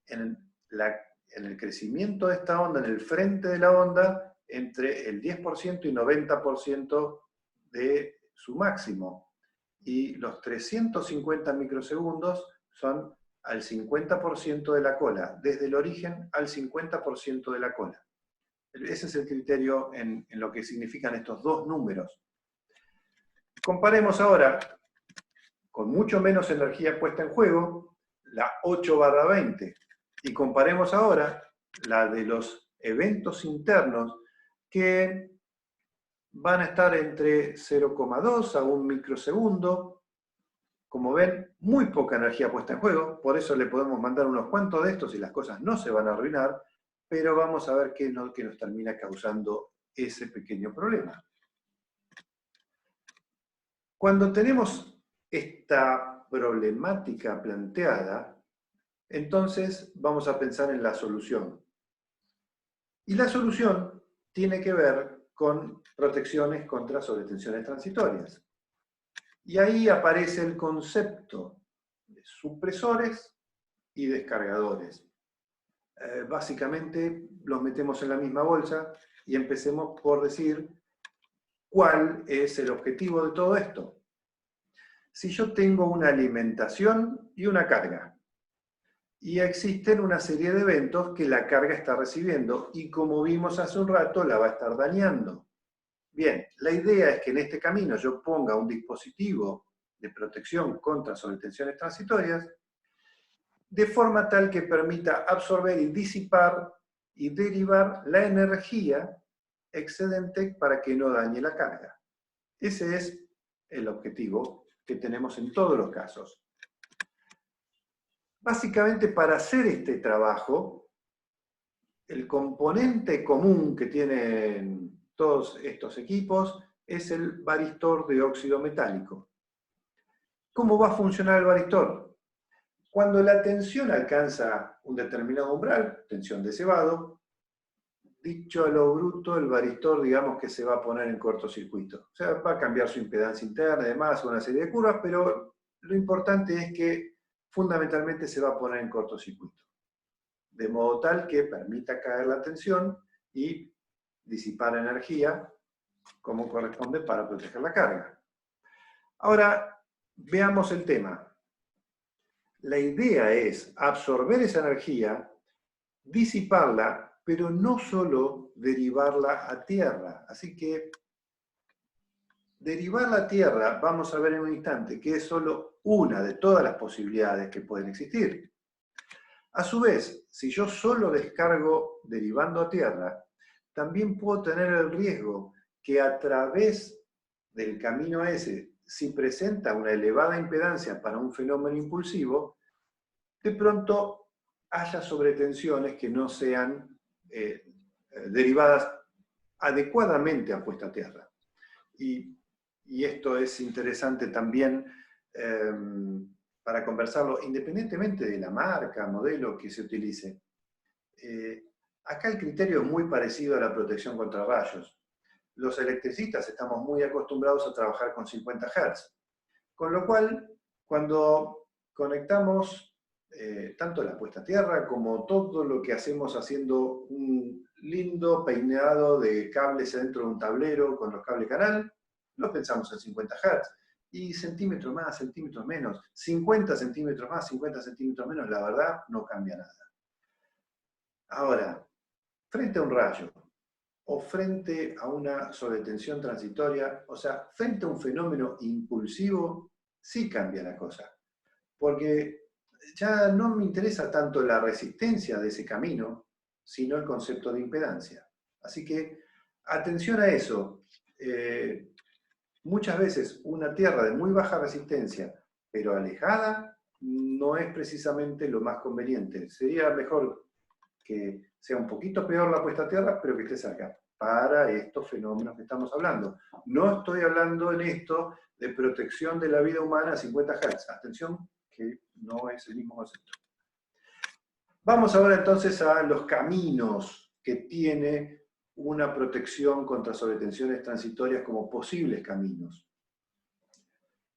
en el crecimiento de esta onda, en el frente de la onda, entre el 10% y 90% de su máximo. Y los 350 microsegundos son al 50% de la cola, desde el origen al 50% de la cola. Ese es el criterio en lo que significan estos dos números. Comparemos ahora, con mucho menos energía puesta en juego, la 8/20, y comparemos ahora la de los eventos internos, que van a estar entre 0,2 a 1 microsegundo. Como ven, muy poca energía puesta en juego, por eso le podemos mandar unos cuantos de estos y las cosas no se van a arruinar, pero vamos a ver qué nos termina causando ese pequeño problema. Cuando tenemos esta problemática planteada, entonces vamos a pensar en la solución. Y la solución tiene que ver con protecciones contra sobretensiones transitorias. Y ahí aparece el concepto de supresores y descargadores. Básicamente los metemos en la misma bolsa y empecemos por decir cuál es el objetivo de todo esto. Si yo tengo una alimentación y una carga, y existen una serie de eventos que la carga está recibiendo, y como vimos hace un rato, la va a estar dañando. Bien, la idea es que en este camino yo ponga un dispositivo de protección contra sobretensiones transitorias, de forma tal que permita absorber y disipar y derivar la energía excedente para que no dañe la carga. Ese es el objetivo que tenemos en todos los casos. Básicamente, para hacer este trabajo, el componente común que tienen todos estos equipos es el varistor de óxido metálico. ¿Cómo va a funcionar el varistor? Cuando la tensión alcanza un determinado umbral, tensión de cebado, dicho a lo bruto, el varistor, digamos que se va a poner en cortocircuito. O sea, va a cambiar su impedancia interna, además, una serie de curvas, pero lo importante es que fundamentalmente se va a poner en cortocircuito. De modo tal que permita caer la tensión y disipar energía como corresponde para proteger la carga. Ahora, veamos el tema. La idea es absorber esa energía, disiparla, pero no solo derivarla a tierra. Así que derivarla a tierra, vamos a ver en un instante, que es solo una de todas las posibilidades que pueden existir. A su vez, si yo solo descargo derivando a tierra, también puedo tener el riesgo que a través del camino ese, si presenta una elevada impedancia para un fenómeno impulsivo, de pronto haya sobretensiones que no sean derivadas adecuadamente a puesta a tierra. Y esto es interesante también para conversarlo, independientemente de la marca, modelo que se utilice. Acá el criterio es muy parecido a la protección contra rayos. Los electricistas estamos muy acostumbrados a trabajar con 50 Hz. Con lo cual, cuando conectamos tanto la puesta a tierra como todo lo que hacemos haciendo un lindo peinado de cables dentro de un tablero con los cables canal, no pensamos en 50 Hz. Y centímetros más, centímetros menos, 50 centímetros más, 50 centímetros menos, la verdad no cambia nada. Ahora, frente a un rayo, o frente a una sobretensión transitoria, o sea, frente a un fenómeno impulsivo, sí cambia la cosa. Porque ya no me interesa tanto la resistencia de ese camino, sino el concepto de impedancia. Así que, atención a eso. Muchas veces una tierra de muy baja resistencia, pero alejada, no es precisamente lo más conveniente. Sería mejor que sea un poquito peor la puesta a tierra, pero que esté cerca, para estos fenómenos que estamos hablando. No estoy hablando en esto de protección de la vida humana a 50 Hz. Atención, que no es el mismo concepto. Vamos ahora entonces a los caminos que tiene una protección contra sobretensiones transitorias como posibles caminos.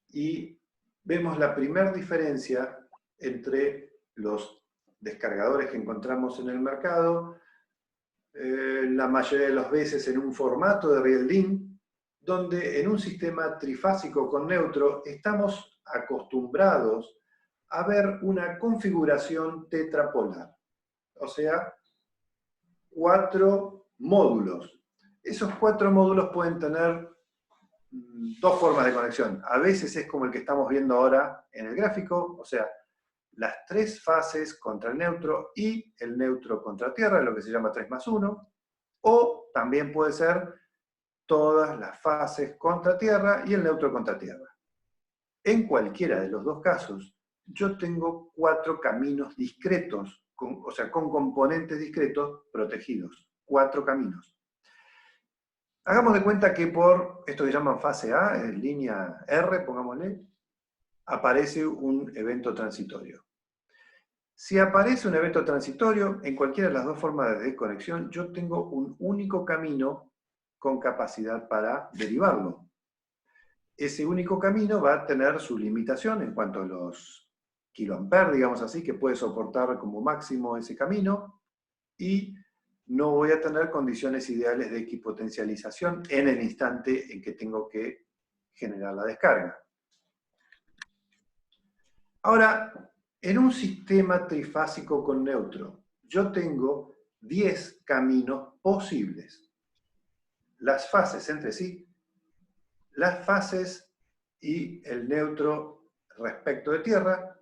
Y vemos la primera diferencia entre los descargadores que encontramos en el mercado, la mayoría de las veces en un formato de Rieldin, donde en un sistema trifásico con neutro estamos acostumbrados a ver una configuración tetrapolar, o sea, 4 módulos. Esos 4 módulos pueden tener 2 formas de conexión. A veces es como el que estamos viendo ahora en el gráfico, o sea, las 3 fases contra el neutro y el neutro contra tierra, lo que se llama 3+1, o también puede ser todas las fases contra tierra y el neutro contra tierra. En cualquiera de los 2 casos, yo tengo 4 caminos discretos, o sea, con componentes discretos protegidos. 4 caminos. Hagamos de cuenta que por esto que llaman fase A, en línea R, pongámosle, aparece un evento transitorio. Si aparece un evento transitorio, en cualquiera de las 2 formas de conexión, yo tengo un único camino con capacidad para derivarlo. Ese único camino va a tener su limitación en cuanto a los kiloamperes, digamos así, que puede soportar como máximo ese camino, y no voy a tener condiciones ideales de equipotencialización en el instante en que tengo que generar la descarga. Ahora, en un sistema trifásico con neutro, yo tengo 10 caminos posibles. Las fases entre sí, las fases y el neutro respecto de tierra,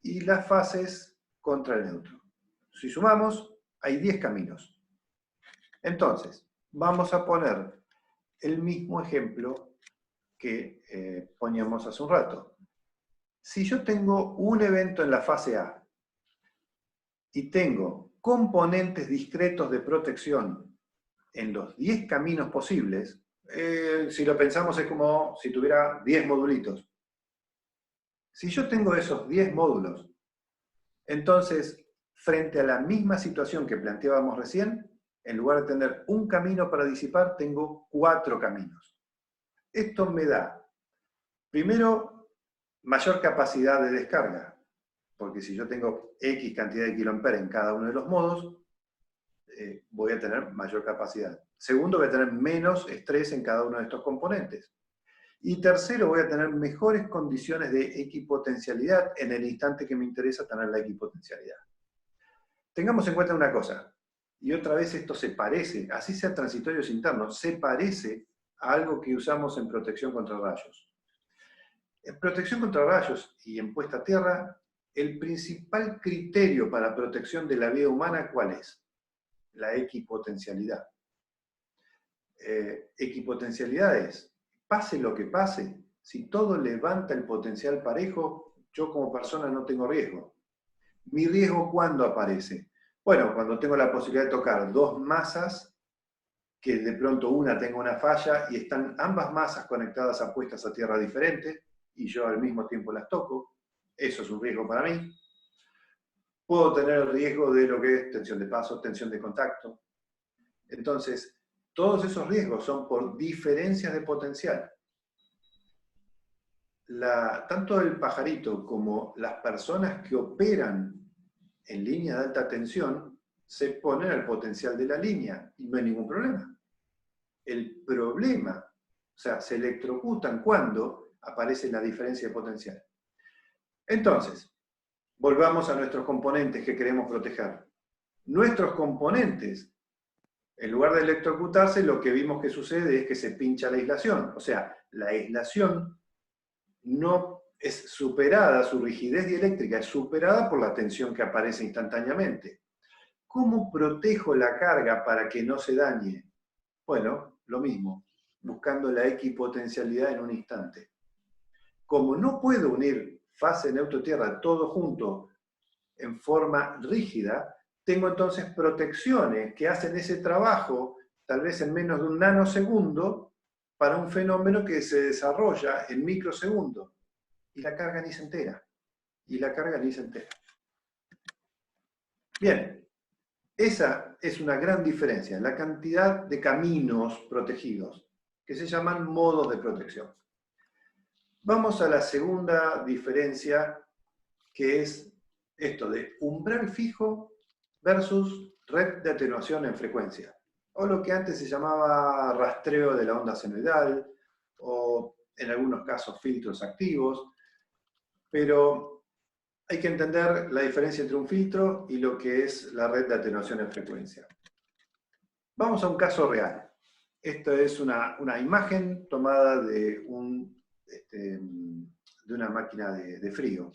y las fases contra el neutro. Si sumamos, hay 10 caminos. Entonces, vamos a poner el mismo ejemplo que poníamos hace un rato. Si yo tengo un evento en la fase A y tengo componentes discretos de protección en los 10 caminos posibles, si lo pensamos es como si tuviera 10 modulitos. Si yo tengo esos 10 módulos, entonces, frente a la misma situación que planteábamos recién, en lugar de tener un camino para disipar, tengo 4 caminos. Esto me da, primero, mayor capacidad de descarga, porque si yo tengo X cantidad de kiloamperes en cada uno de los modos, voy a tener mayor capacidad. Segundo, voy a tener menos estrés en cada uno de estos componentes. Y tercero, voy a tener mejores condiciones de equipotencialidad en el instante que me interesa tener la equipotencialidad. Tengamos en cuenta una cosa, y otra vez esto se parece, así sean transitorios internos, se parece a algo que usamos en protección contra rayos. En protección contra rayos y en puesta a tierra, el principal criterio para protección de la vida humana, ¿cuál es? La equipotencialidad. equipotencialidades. Pase lo que pase, si todo levanta el potencial parejo, yo como persona no tengo riesgo. ¿Mi riesgo cuándo aparece? Bueno, cuando tengo la posibilidad de tocar dos masas, que de pronto una tenga una falla y están ambas masas conectadas a puestas a tierra diferentes, y yo al mismo tiempo las toco, eso es un riesgo para mí. Puedo tener el riesgo de lo que es tensión de paso, tensión de contacto. Entonces, todos esos riesgos son por diferencias de potencial. Tanto el pajarito como las personas que operan en línea de alta tensión se ponen al potencial de la línea y no hay ningún problema. El problema, o sea, se electrocutan cuando aparece la diferencia de potencial. Entonces, volvamos a nuestros componentes que queremos proteger. Nuestros componentes, en lugar de electrocutarse, lo que vimos que sucede es que se pincha la aislación. O sea, la aislación no es superada, su rigidez dieléctrica es superada por la tensión que aparece instantáneamente. ¿Cómo protejo la carga para que no se dañe? Bueno, lo mismo, buscando la equipotencialidad en un instante. Como no puedo unir fase neutro-tierra todo junto en forma rígida, tengo entonces protecciones que hacen ese trabajo tal vez en menos de un nanosegundo para un fenómeno que se desarrolla en microsegundos. Y la carga ni se entera. Y la carga ni se entera. Bien, esa es una gran diferencia, la cantidad de caminos protegidos, que se llaman modos de protección. Vamos a la segunda diferencia, que es esto de umbral fijo versus red de atenuación en frecuencia, o lo que antes se llamaba rastreo de la onda senoidal, o en algunos casos filtros activos, pero hay que entender la diferencia entre un filtro y lo que es la red de atenuación en frecuencia. Vamos a un caso real. Esto es una imagen tomada de una máquina de frío.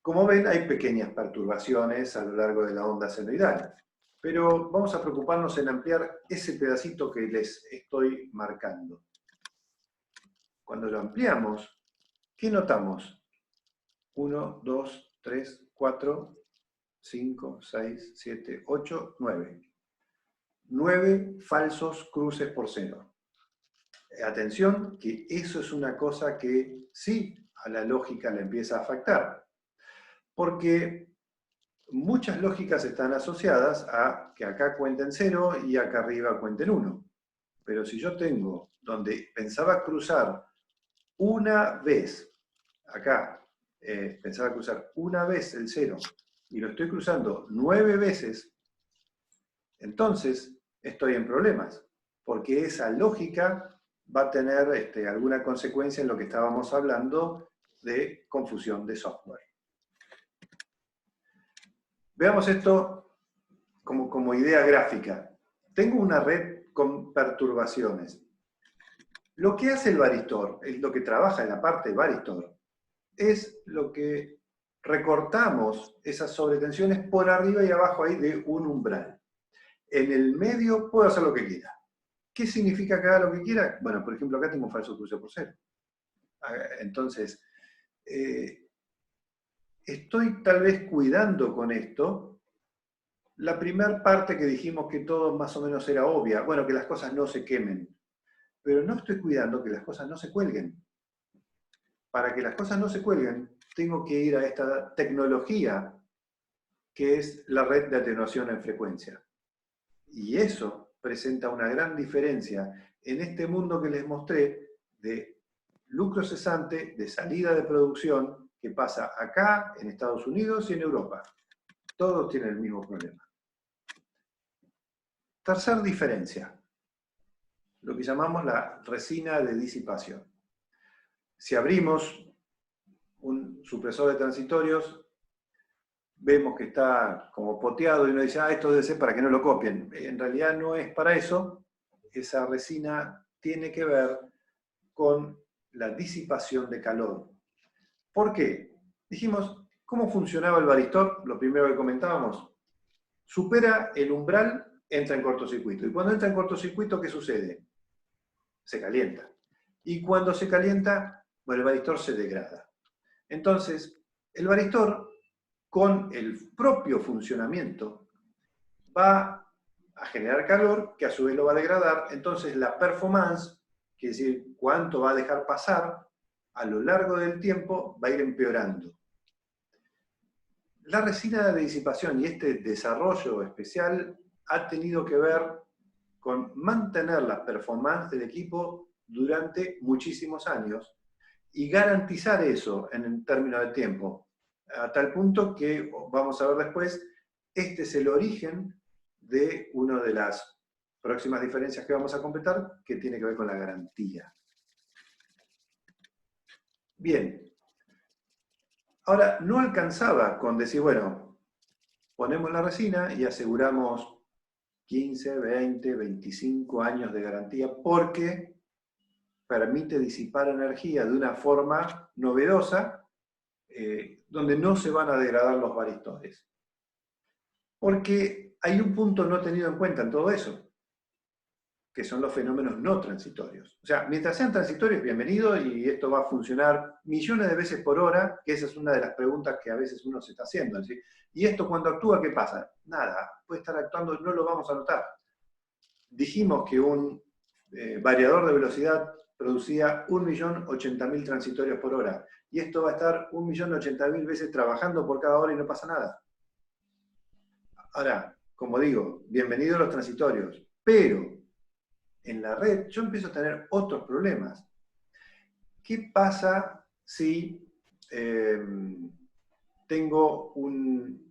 Como ven, hay pequeñas perturbaciones a lo largo de la onda senoidal, pero vamos a preocuparnos en ampliar ese pedacito que les estoy marcando. Cuando lo ampliamos, ¿qué notamos? 1, 2, 3, 4, 5, 6, 7, 8, 9. 9 falsos cruces por seno. Atención, que eso es una cosa que sí a la lógica le empieza a afectar. Porque muchas lógicas están asociadas a que acá cuenten 0 y acá arriba cuenten 1. Pero si yo tengo donde pensaba cruzar una vez, acá, pensaba cruzar una vez el 0 y lo estoy cruzando 9 veces, entonces estoy en problemas, porque esa lógica va a tener alguna consecuencia en lo que estábamos hablando de confusión de software. Veamos esto como idea gráfica. Tengo una red con perturbaciones. Lo que hace el varistor, lo que trabaja en la parte varistor, es lo que recortamos esas sobretensiones por arriba y abajo ahí de un umbral. En el medio puedo hacer lo que quiera. ¿Qué significa que haga lo que quiera? Bueno, por ejemplo, acá tengo un falso cruce por 0. Entonces, estoy tal vez cuidando con esto la primera parte que dijimos que todo más o menos era obvia. Bueno, que las cosas no se quemen. Pero no estoy cuidando que las cosas no se cuelguen. Para que las cosas no se cuelguen, tengo que ir a esta tecnología que es la red de atenuación en frecuencia. Y eso presenta una gran diferencia en este mundo que les mostré de lucro cesante, de salida de producción, que pasa acá, en Estados Unidos y en Europa. Todos tienen el mismo problema. Tercer diferencia, lo que llamamos la resina de disipación. Si abrimos un supresor de transitorios, vemos que está como poteado y uno dice, esto debe ser para que no lo copien. En realidad no es para eso. Esa resina tiene que ver con la disipación de calor. ¿Por qué? Dijimos, ¿cómo funcionaba el varistor? Lo primero que comentábamos. Supera el umbral entra en cortocircuito. Y cuando entra en cortocircuito, ¿qué sucede? Se calienta. Y cuando se calienta, bueno, el varistor se degrada. Entonces, el varistor, con el propio funcionamiento, va a generar calor, que a su vez lo va a degradar. Entonces, la performance, que es decir, cuánto va a dejar pasar, a lo largo del tiempo va a ir empeorando. La resina de disipación y este desarrollo especial ha tenido que ver con mantener la performance del equipo durante muchísimos años y garantizar eso en términos de tiempo, a tal punto que, vamos a ver después, este es el origen de una de las próximas diferencias que vamos a completar, que tiene que ver con la garantía. Bien. Ahora, no alcanzaba con decir, bueno, ponemos la resina y aseguramos 15, 20, 25 años de garantía porque permite disipar energía de una forma novedosa donde no se van a degradar los varistores. Porque hay un punto no tenido en cuenta en todo eso, que son los fenómenos no transitorios. O sea, mientras sean transitorios, bienvenido, y esto va a funcionar millones de veces por hora, que esa es una de las preguntas que a veces uno se está haciendo. ¿Sí? ¿Y esto cuando actúa qué pasa? Nada, puede estar actuando, no lo vamos a notar. Dijimos que un variador de velocidad producía 1.080.000 transitorios por hora, y esto va a estar 1.080.000 veces trabajando por cada hora y no pasa nada. Ahora, como digo, bienvenidos los transitorios, pero en la red yo empiezo a tener otros problemas. ¿Qué pasa si tengo un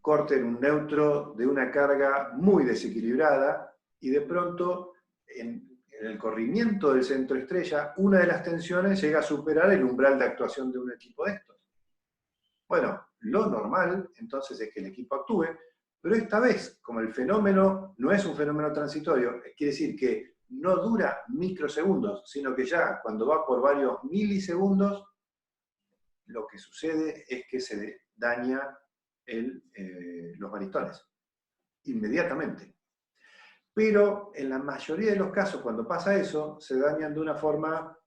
corte en un neutro de una carga muy desequilibrada y de pronto en el corrimiento del centro estrella una de las tensiones llega a superar el umbral de actuación de un equipo de estos? Bueno, lo normal entonces es que el equipo actúe, pero esta vez, como el fenómeno no es un fenómeno transitorio, quiere decir que no dura microsegundos, sino que ya cuando va por varios milisegundos, lo que sucede es que se daña los varistones, inmediatamente. Pero en la mayoría de los casos, cuando pasa eso, se dañan de una forma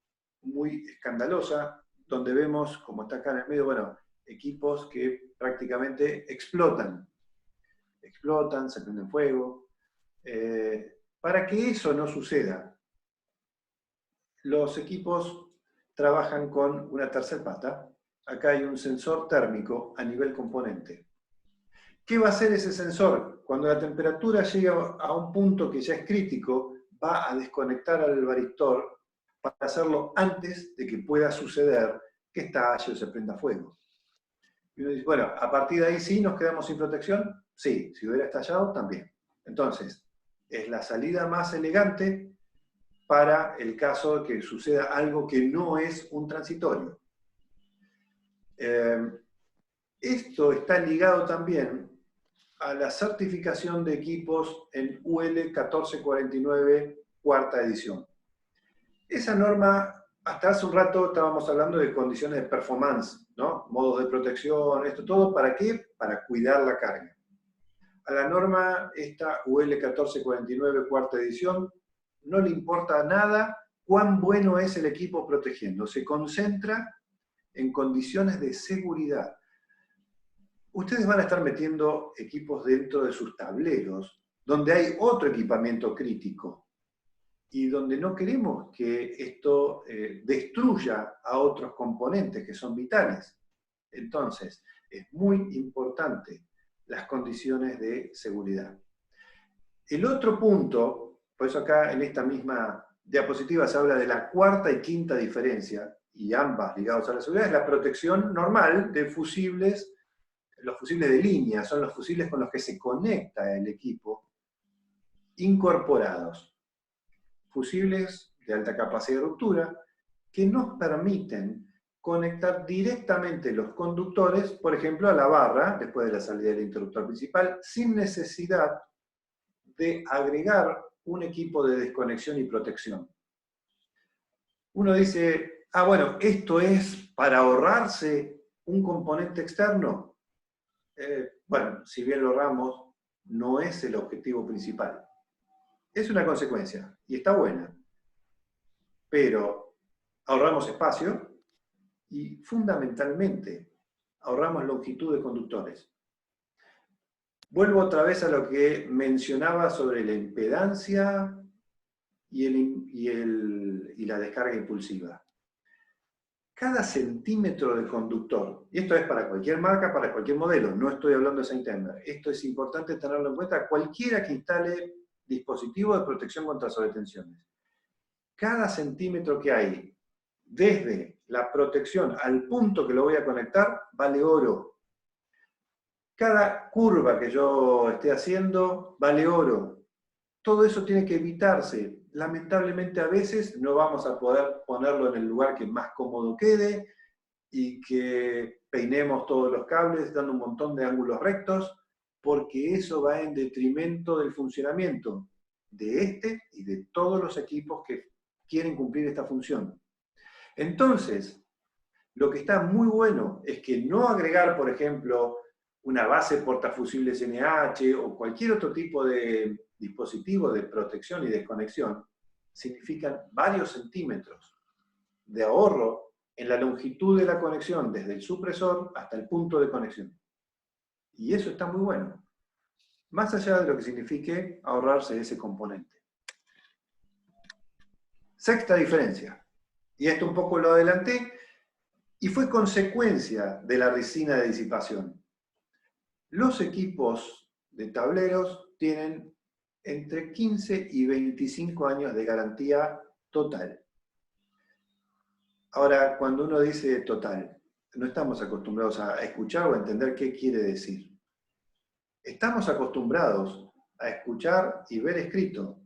muy escandalosa, donde vemos, como está acá en el medio, bueno, equipos que prácticamente explotan, se prenden fuego. Para que eso no suceda, los equipos trabajan con una tercera pata. Acá hay un sensor térmico a nivel componente. ¿Qué va a hacer ese sensor? Cuando la temperatura llega a un punto que ya es crítico, va a desconectar al varistor para hacerlo antes de que pueda suceder que estalle o se prenda fuego. Y uno dice, bueno, a partir de ahí sí nos quedamos sin protección. Sí, si hubiera estallado, también. Entonces, es la salida más elegante para el caso de que suceda algo que no es un transitorio. Esto está ligado también a la certificación de equipos en UL 1449, cuarta edición. Esa norma, hasta hace un rato estábamos hablando de condiciones de performance, ¿no? Modos de protección, esto todo, ¿para qué? Para cuidar la carga. A la norma, esta UL 1449, cuarta edición, no le importa nada cuán bueno es el equipo protegiendo. Se concentra en condiciones de seguridad. Ustedes van a estar metiendo equipos dentro de sus tableros, donde hay otro equipamiento crítico, y donde no queremos que esto destruya a otros componentes que son vitales. Entonces, es muy importante las condiciones de seguridad. El otro punto, por eso acá en esta misma diapositiva se habla de la cuarta y quinta diferencia, y ambas ligadas a la seguridad, es la protección normal de fusibles. Los fusibles de línea son los fusibles con los que se conecta el equipo, incorporados. Fusibles de alta capacidad de ruptura que nos permiten conectar directamente los conductores, por ejemplo, a la barra, después de la salida del interruptor principal, sin necesidad de agregar un equipo de desconexión y protección. Uno dice, ah, bueno, ¿esto es para ahorrarse un componente externo? Bueno, si bien lo ahorramos, no es el objetivo principal. Es una consecuencia, y está buena. Pero ahorramos espacio y fundamentalmente ahorramos longitud de conductores. Vuelvo otra vez a lo que mencionaba sobre la impedancia y la descarga impulsiva. Cada centímetro de conductor, y esto es para cualquier marca, para cualquier modelo, no estoy hablando de Saint-Emmer, esto es importante tenerlo en cuenta, cualquiera que instale dispositivo de protección contra sobretensiones. Cada centímetro que hay, desde la protección al punto que lo voy a conectar, vale oro. Cada curva que yo esté haciendo, vale oro. Todo eso tiene que evitarse. Lamentablemente a veces no vamos a poder ponerlo en el lugar que más cómodo quede y que peinemos todos los cables dando un montón de ángulos rectos, porque eso va en detrimento del funcionamiento de este y de todos los equipos que quieren cumplir esta función. Entonces, lo que está muy bueno es que no agregar, por ejemplo, una base portafusibles NH o cualquier otro tipo de dispositivo de protección y desconexión, significan varios centímetros de ahorro en la longitud de la conexión, desde el supresor hasta el punto de conexión. Y eso está muy bueno, más allá de lo que signifique ahorrarse ese componente. Sexta diferencia, y esto un poco lo adelanté, y fue consecuencia de la resina de disipación. Los equipos de tableros tienen entre 15 y 25 años de garantía total. Ahora, cuando uno dice total, no estamos acostumbrados a escuchar o a entender qué quiere decir. Estamos acostumbrados a escuchar y ver escrito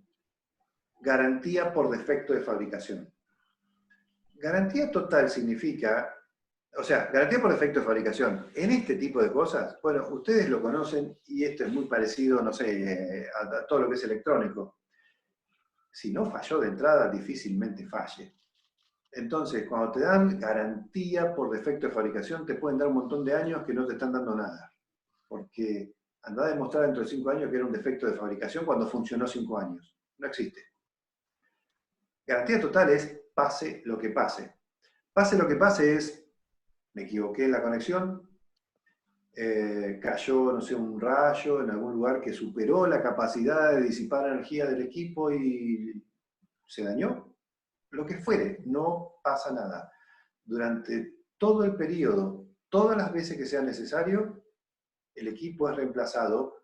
garantía por defecto de fabricación. Garantía total significa, o sea, garantía por defecto de fabricación. En este tipo de cosas, bueno, ustedes lo conocen y esto es muy parecido, no sé, a todo lo que es electrónico. Si no falló de entrada, difícilmente falle. Entonces, cuando te dan garantía por defecto de fabricación, te pueden dar un montón de años que no te están dando nada. Porque andá a demostrar dentro de 5 años que era un defecto de fabricación cuando funcionó 5 años. No existe. Garantía total es pase lo que pase. Pase lo que pase es, me equivoqué en la conexión, cayó, no sé, un rayo en algún lugar que superó la capacidad de disipar energía del equipo y se dañó. Lo que fuere, no pasa nada. Durante todo el periodo, todas las veces que sea necesario, el equipo es reemplazado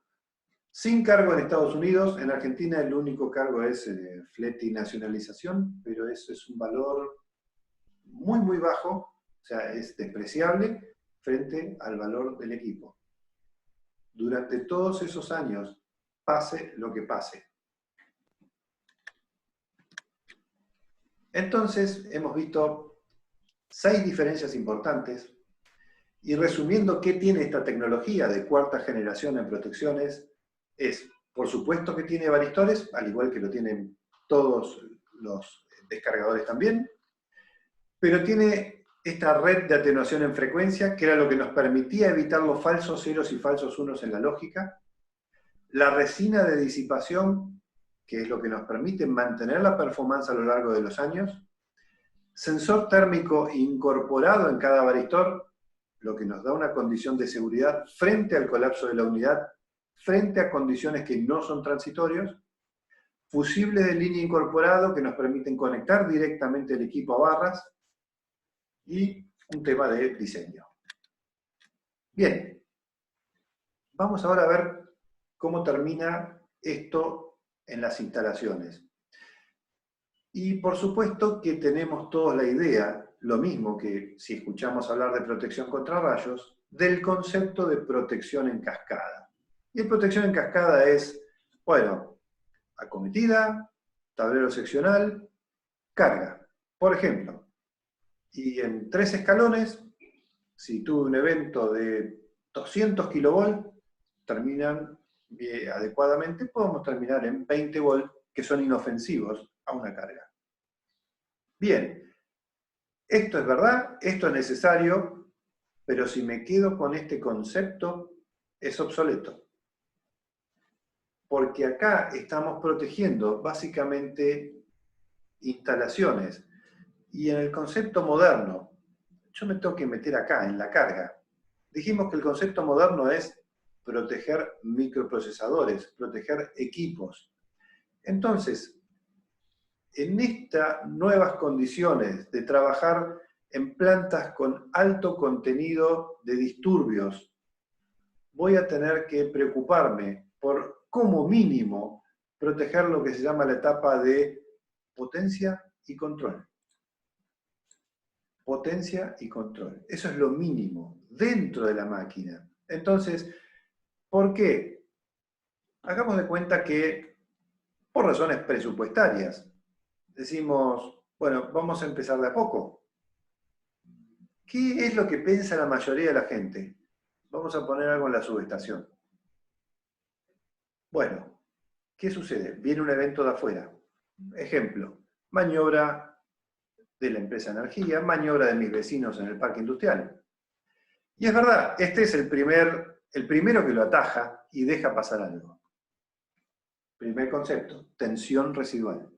sin cargo en Estados Unidos. En Argentina el único cargo es flete y nacionalización, pero eso es un valor muy, muy bajo, o sea, es despreciable frente al valor del equipo. Durante todos esos años, pase lo que pase. Entonces, hemos visto 6 diferencias importantes, y resumiendo qué tiene esta tecnología de cuarta generación en protecciones, es, por supuesto que tiene varistores, al igual que lo tienen todos los descargadores también, pero tiene esta red de atenuación en frecuencia, que era lo que nos permitía evitar los falsos ceros y falsos unos en la lógica, la resina de disipación, que es lo que nos permite mantener la performance a lo largo de los años, sensor térmico incorporado en cada varistor, lo que nos da una condición de seguridad frente al colapso de la unidad, frente a condiciones que no son transitorios, fusible de línea incorporado que nos permiten conectar directamente el equipo a barras, y un tema de diseño. Bien, vamos ahora a ver cómo termina esto en las instalaciones. Y por supuesto que tenemos todos la idea, lo mismo que si escuchamos hablar de protección contra rayos, del concepto de protección en cascada. Y protección en cascada es, bueno, acometida, tablero seccional, carga. Por ejemplo, y en 3 escalones, si tuve un evento de 200 kV, terminan adecuadamente, podemos terminar en 20 volt, que son inofensivos a una carga. Bien, esto es verdad, esto es necesario, pero si me quedo con este concepto, es obsoleto. porque acá estamos protegiendo básicamente instalaciones. Y en el concepto moderno, yo me tengo que meter acá, en la carga. Dijimos que el concepto moderno es proteger microprocesadores, proteger equipos. Entonces, en estas nuevas condiciones de trabajar en plantas con alto contenido de disturbios, voy a tener que preocuparme por, como mínimo, proteger lo que se llama la etapa de potencia y control. Potencia y control. Eso es lo mínimo dentro de la máquina. Entonces, ¿por qué? Hagamos de cuenta que, por razones presupuestarias, decimos, bueno, vamos a empezar de a poco. ¿Qué es lo que piensa la mayoría de la gente? Vamos a poner algo en la subestación. Bueno, ¿qué sucede? Viene un evento de afuera. Ejemplo, maniobra de la empresa Energía, maniobra de mis vecinos en el parque industrial. Y es verdad, este es el primero que lo ataja y deja pasar algo. Primer concepto, tensión residual.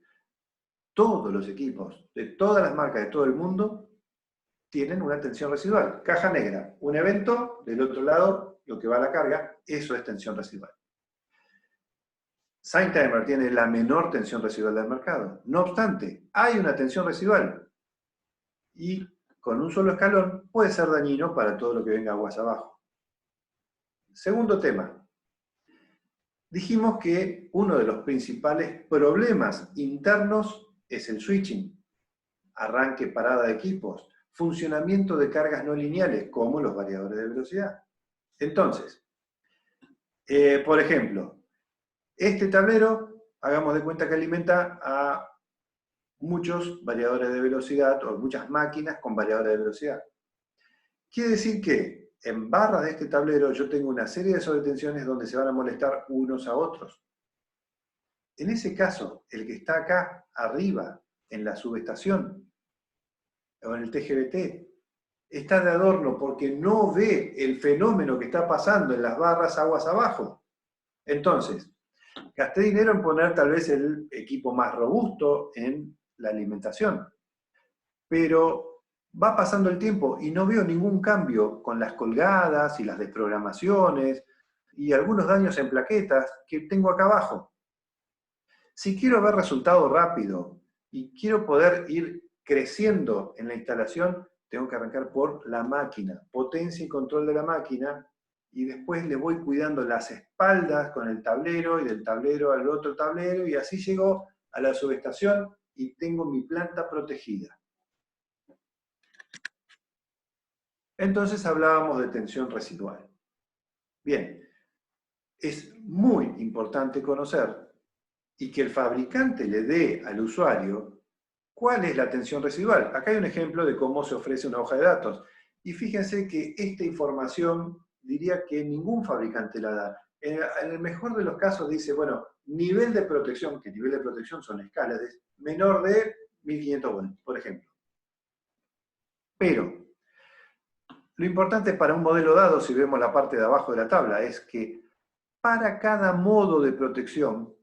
Todos los equipos de todas las marcas de todo el mundo tienen una tensión residual. Caja negra, un evento, del otro lado, lo que va a la carga, eso es tensión residual. SignTimer tiene la menor tensión residual del mercado. No obstante, hay una tensión residual. Y con un solo escalón puede ser dañino para todo lo que venga aguas abajo. Segundo tema. Dijimos que uno de los principales problemas internos es el switching, arranque, parada de equipos, funcionamiento de cargas no lineales, como los variadores de velocidad. Entonces, por ejemplo, este tablero, hagamos de cuenta que alimenta a muchos variadores de velocidad o muchas máquinas con variadores de velocidad. Quiere decir que en barras de este tablero yo tengo una serie de sobretensiones donde se van a molestar unos a otros. En ese caso, el que está acá arriba, en la subestación, o en el TGVT, está de adorno porque no ve el fenómeno que está pasando en las barras aguas abajo. Entonces, gasté dinero en poner tal vez el equipo más robusto en la alimentación, pero va pasando el tiempo y no veo ningún cambio con las colgadas y las desprogramaciones y algunos daños en plaquetas que tengo acá abajo. Si quiero ver resultado rápido y quiero poder ir creciendo en la instalación, tengo que arrancar por la máquina, potencia y control de la máquina, y después le voy cuidando las espaldas con el tablero y del tablero al otro tablero, y así llego a la subestación y tengo mi planta protegida. Entonces hablábamos de tensión residual. Bien, es muy importante conocer y que el fabricante le dé al usuario cuál es la tensión residual. Acá hay un ejemplo de cómo se ofrece una hoja de datos. Y fíjense que esta información diría que ningún fabricante la da. En el mejor de los casos dice, bueno, nivel de protección, que nivel de protección son escalas, es menor de 1500 volts, por ejemplo. Pero lo importante para un modelo dado, si vemos la parte de abajo de la tabla, es que para cada modo de protección,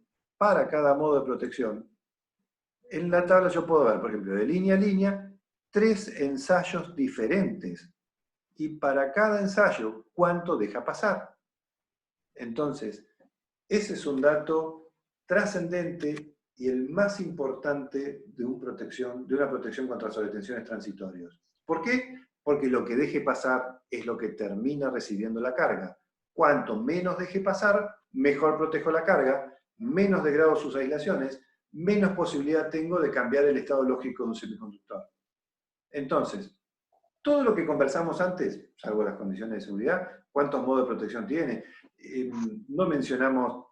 en la tabla yo puedo ver, por ejemplo, de línea a línea, 3 ensayos diferentes. Y para cada ensayo, ¿cuánto deja pasar? Entonces, ese es un dato trascendente y el más importante de una protección contra sobretensiones transitorias. ¿Por qué? Porque lo que deje pasar es lo que termina recibiendo la carga. Cuanto menos deje pasar, mejor protejo la carga, menos degrado sus aislaciones, menos posibilidad tengo de cambiar el estado lógico de un semiconductor. Entonces, todo lo que conversamos antes, salvo las condiciones de seguridad, cuántos modos de protección tiene, no mencionamos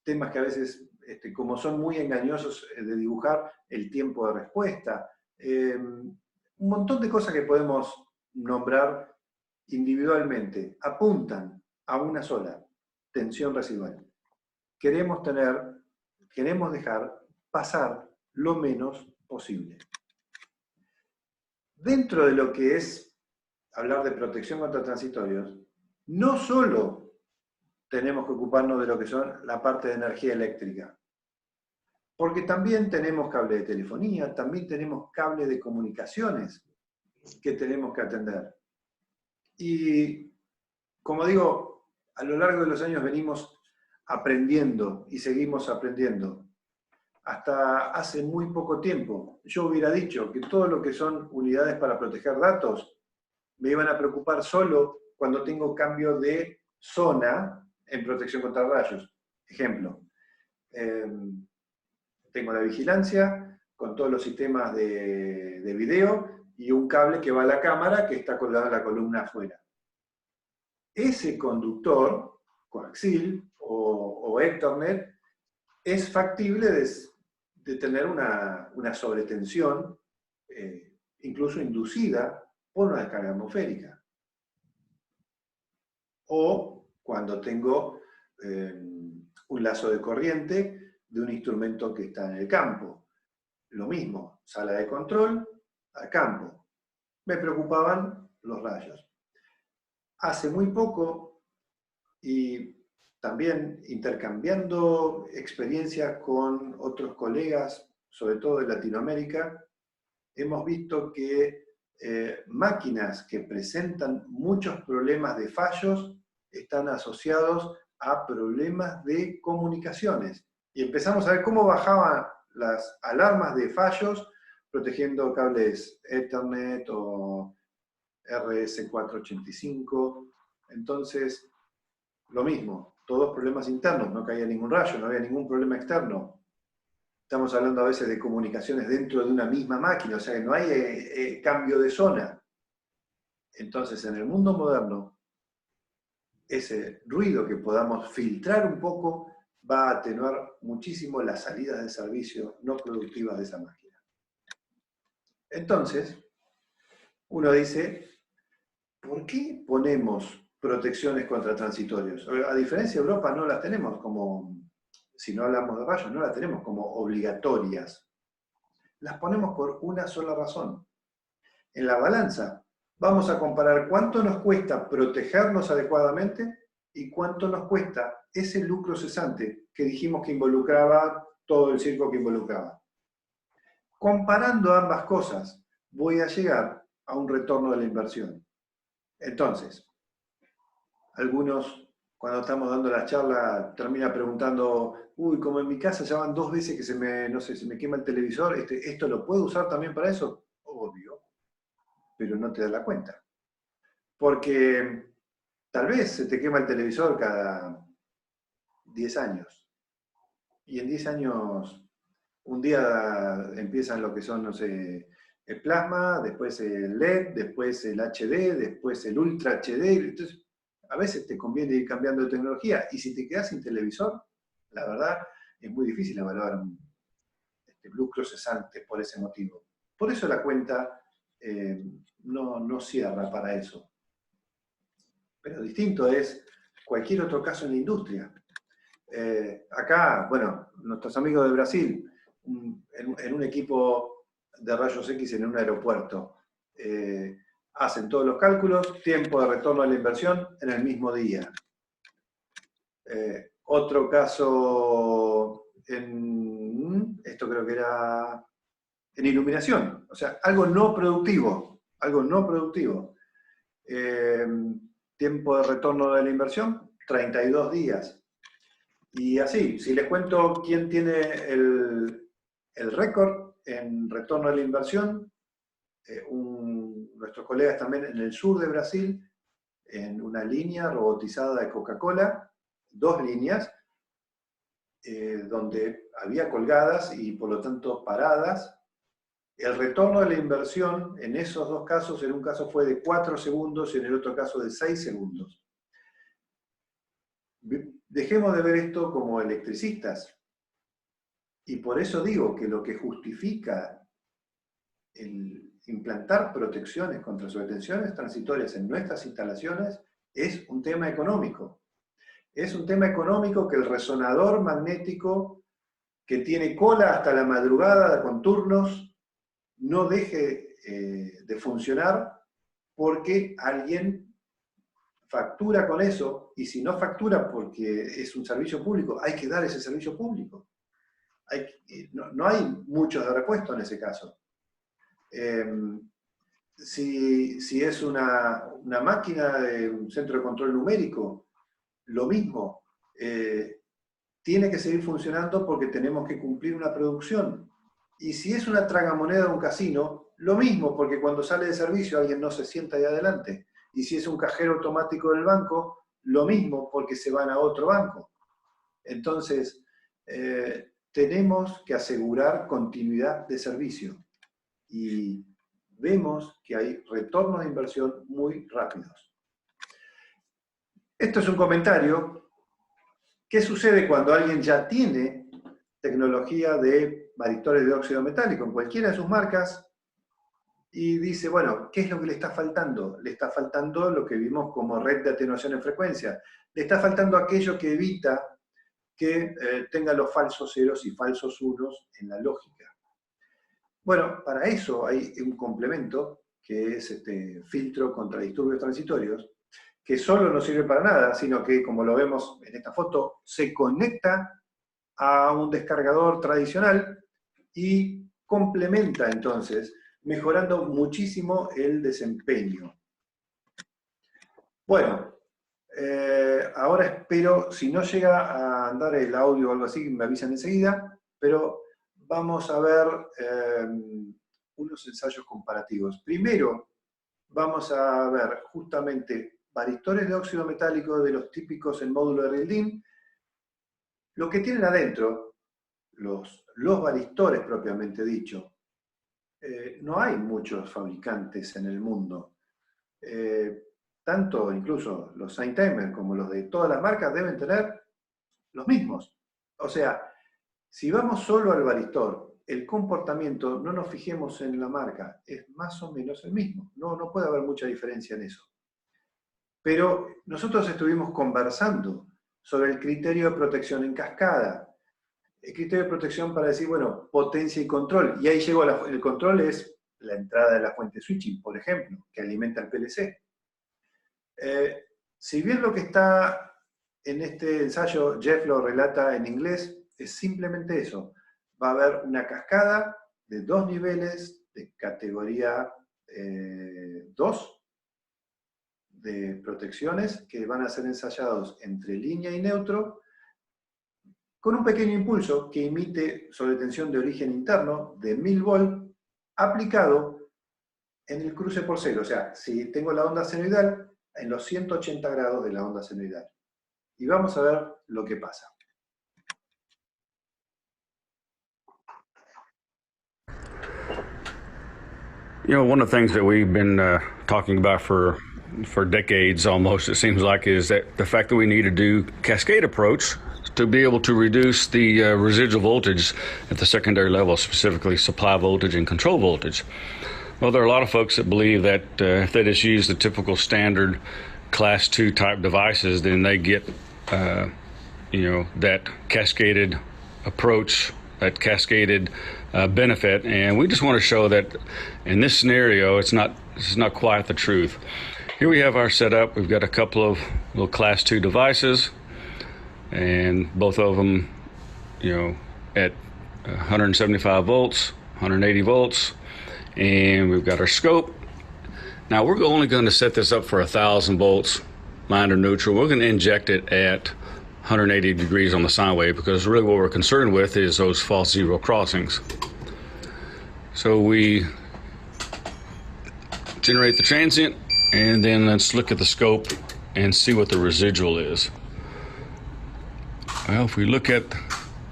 temas que a veces, como son muy engañosos de dibujar, el tiempo de respuesta, un montón de cosas que podemos nombrar individualmente, apuntan a una sola, tensión residual. Queremos dejar pasar lo menos posible. Dentro de lo que es hablar de protección contra transitorios, no solo tenemos que ocuparnos de lo que son la parte de energía eléctrica. Porque también tenemos cable de telefonía, también tenemos cable de comunicaciones que tenemos que atender. Y, como digo, a lo largo de los años venimos aprendiendo y seguimos aprendiendo. Hasta hace muy poco tiempo yo hubiera dicho que todo lo que son unidades para proteger datos me iban a preocupar solo cuando tengo cambio de zona en protección contra rayos. Ejemplo, tengo la vigilancia con todos los sistemas de video y un cable que va a la cámara que está colgado en la columna afuera. Ese conductor, coaxil o Ethernet, es factible de tener una sobretensión, incluso inducida por una descarga atmosférica. O cuando tengo un lazo de corriente de un instrumento que está en el campo. Lo mismo, sala de control al campo. Me preocupaban los rayos. Hace muy poco, y también intercambiando experiencias con otros colegas, sobre todo de Latinoamérica, hemos visto que máquinas que presentan muchos problemas de fallos están asociados a problemas de comunicaciones. Y empezamos a ver cómo bajaban las alarmas de fallos protegiendo cables Ethernet o RS485. Entonces, lo mismo, todos problemas internos, no caía ningún rayo, no había ningún problema externo. Estamos hablando a veces de comunicaciones dentro de una misma máquina, o sea que no hay cambio de zona. Entonces, en el mundo moderno, ese ruido que podamos filtrar un poco va a atenuar muchísimo las salidas de servicio no productivas de esa máquina. Entonces, uno dice, ¿por qué ponemos protecciones contra transitorios? A diferencia de Europa no las tenemos como, si no hablamos de rayos, no las tenemos como obligatorias. Las ponemos por una sola razón. En la balanza vamos a comparar cuánto nos cuesta protegernos adecuadamente y cuánto nos cuesta ese lucro cesante que dijimos que involucraba todo el circo que involucraba. Comparando ambas cosas, voy a llegar a un retorno de la inversión. Entonces, algunos, cuando estamos dando la charla, terminan preguntando, uy, como en mi casa ya van 2 veces que se me quema el televisor, ¿esto lo puedo usar también para eso? Obvio, pero no te das la cuenta. Porque tal vez se te quema el televisor cada 10 años. Y en 10 años, un día empiezan lo que son, no sé, el plasma, después el LED, después el HD, después el Ultra HD. Entonces, a veces te conviene ir cambiando de tecnología. Y si te quedas sin televisor, la verdad, es muy difícil evaluar un lucro cesante por ese motivo. Por eso la cuenta no cierra para eso. Pero distinto es cualquier otro caso en la industria. Acá, bueno, nuestros amigos de Brasil, en un equipo de rayos X en un aeropuerto, hacen todos los cálculos, tiempo de retorno a la inversión en el mismo día. Otro caso, esto creo que era en iluminación, o sea, algo no productivo, tiempo de retorno de la inversión, 32 días. Y así, si les cuento quién tiene el récord en retorno a la inversión, nuestros colegas también en el sur de Brasil, en una línea robotizada de Coca-Cola, 2 líneas, donde había colgadas y por lo tanto paradas. El retorno de la inversión en esos 2 casos, en un caso fue de 4 segundos y en el otro caso de 6 segundos. Dejemos de ver esto como electricistas. Y por eso digo que lo que justifica el implantar protecciones contra sobretensiones transitorias en nuestras instalaciones es un tema económico. Es un tema económico que el resonador magnético, que tiene cola hasta la madrugada con turnos, no deje de funcionar porque alguien factura con eso, y si no factura porque es un servicio público, hay que dar ese servicio público. No hay muchos de repuesto en ese caso. Si es una máquina de un centro de control numérico, lo mismo. Tiene que seguir funcionando porque tenemos que cumplir una producción. Y si es una tragamoneda de un casino, lo mismo, porque cuando sale de servicio alguien no se sienta ahí adelante. Y si es un cajero automático del banco, lo mismo, porque se van a otro banco. Entonces, tenemos que asegurar continuidad de servicio. Y vemos que hay retornos de inversión muy rápidos. Esto es un comentario. ¿Qué sucede cuando alguien ya tiene tecnología de varistores de óxido metálico en cualquiera de sus marcas y dice, bueno, ¿qué es lo que le está faltando? Le está faltando lo que vimos como red de atenuación en frecuencia. Le está faltando aquello que evita que tenga los falsos ceros y falsos unos en la lógica. Bueno, para eso hay un complemento que es este filtro contra disturbios transitorios, que solo no sirve para nada, sino que, como lo vemos en esta foto, se conecta a un descargador tradicional y complementa entonces, mejorando muchísimo el desempeño. Bueno, ahora espero, si no llega a andar el audio o algo así, me avisan enseguida, pero vamos a ver unos ensayos comparativos. Primero, vamos a ver justamente varistores de óxido metálico de los típicos en módulo de Rieldin. Lo que tienen adentro, los varistores propiamente dicho, no hay muchos fabricantes en el mundo. Tanto incluso los Saint-Timer como los de todas las marcas deben tener los mismos. O sea, si vamos solo al varistor, el comportamiento, no nos fijemos en la marca, es más o menos el mismo. No puede haber mucha diferencia en eso. Pero nosotros estuvimos conversando sobre el criterio de protección en cascada. El criterio de protección para decir, bueno, potencia y control. Y ahí llegó el control, es la entrada de la fuente switching, por ejemplo, que alimenta el PLC. Si bien lo que está en este ensayo, Jeff lo relata en inglés, es simplemente eso. Va a haber una cascada de 2 niveles de categoría 2 de protecciones que van a ser ensayados entre línea y neutro con un pequeño impulso que emite sobretensión de origen interno de 1000 volt aplicado en el cruce por cero. O sea, si tengo la onda senoidal, en los 180 grados de la onda senoidal. Y vamos a ver lo que pasa. You know, one of the things that we've been talking about for decades almost, it seems like, is that the fact that we need to do cascade approach to be able to reduce the residual voltage at the secondary level, specifically supply voltage and control voltage. Well, there are a lot of folks that believe that if they just use the typical standard class 2 type devices, then they get, you know, that cascaded approach, that cascaded benefit. And we just want to show that in this scenario, this is not quite the truth. Here we have our setup. We've got a couple of little class 2 devices, and both of them, you know, at 175 volts, 180 volts, and we've got our scope. Now we're only going to set this up for 1,000 volts, minor neutral. We're going to inject it at 180 degrees on the sine wave, because really what we're concerned with is those false zero crossings. So we generate the transient, and then let's look at the scope and see what the residual is. Well, if we look at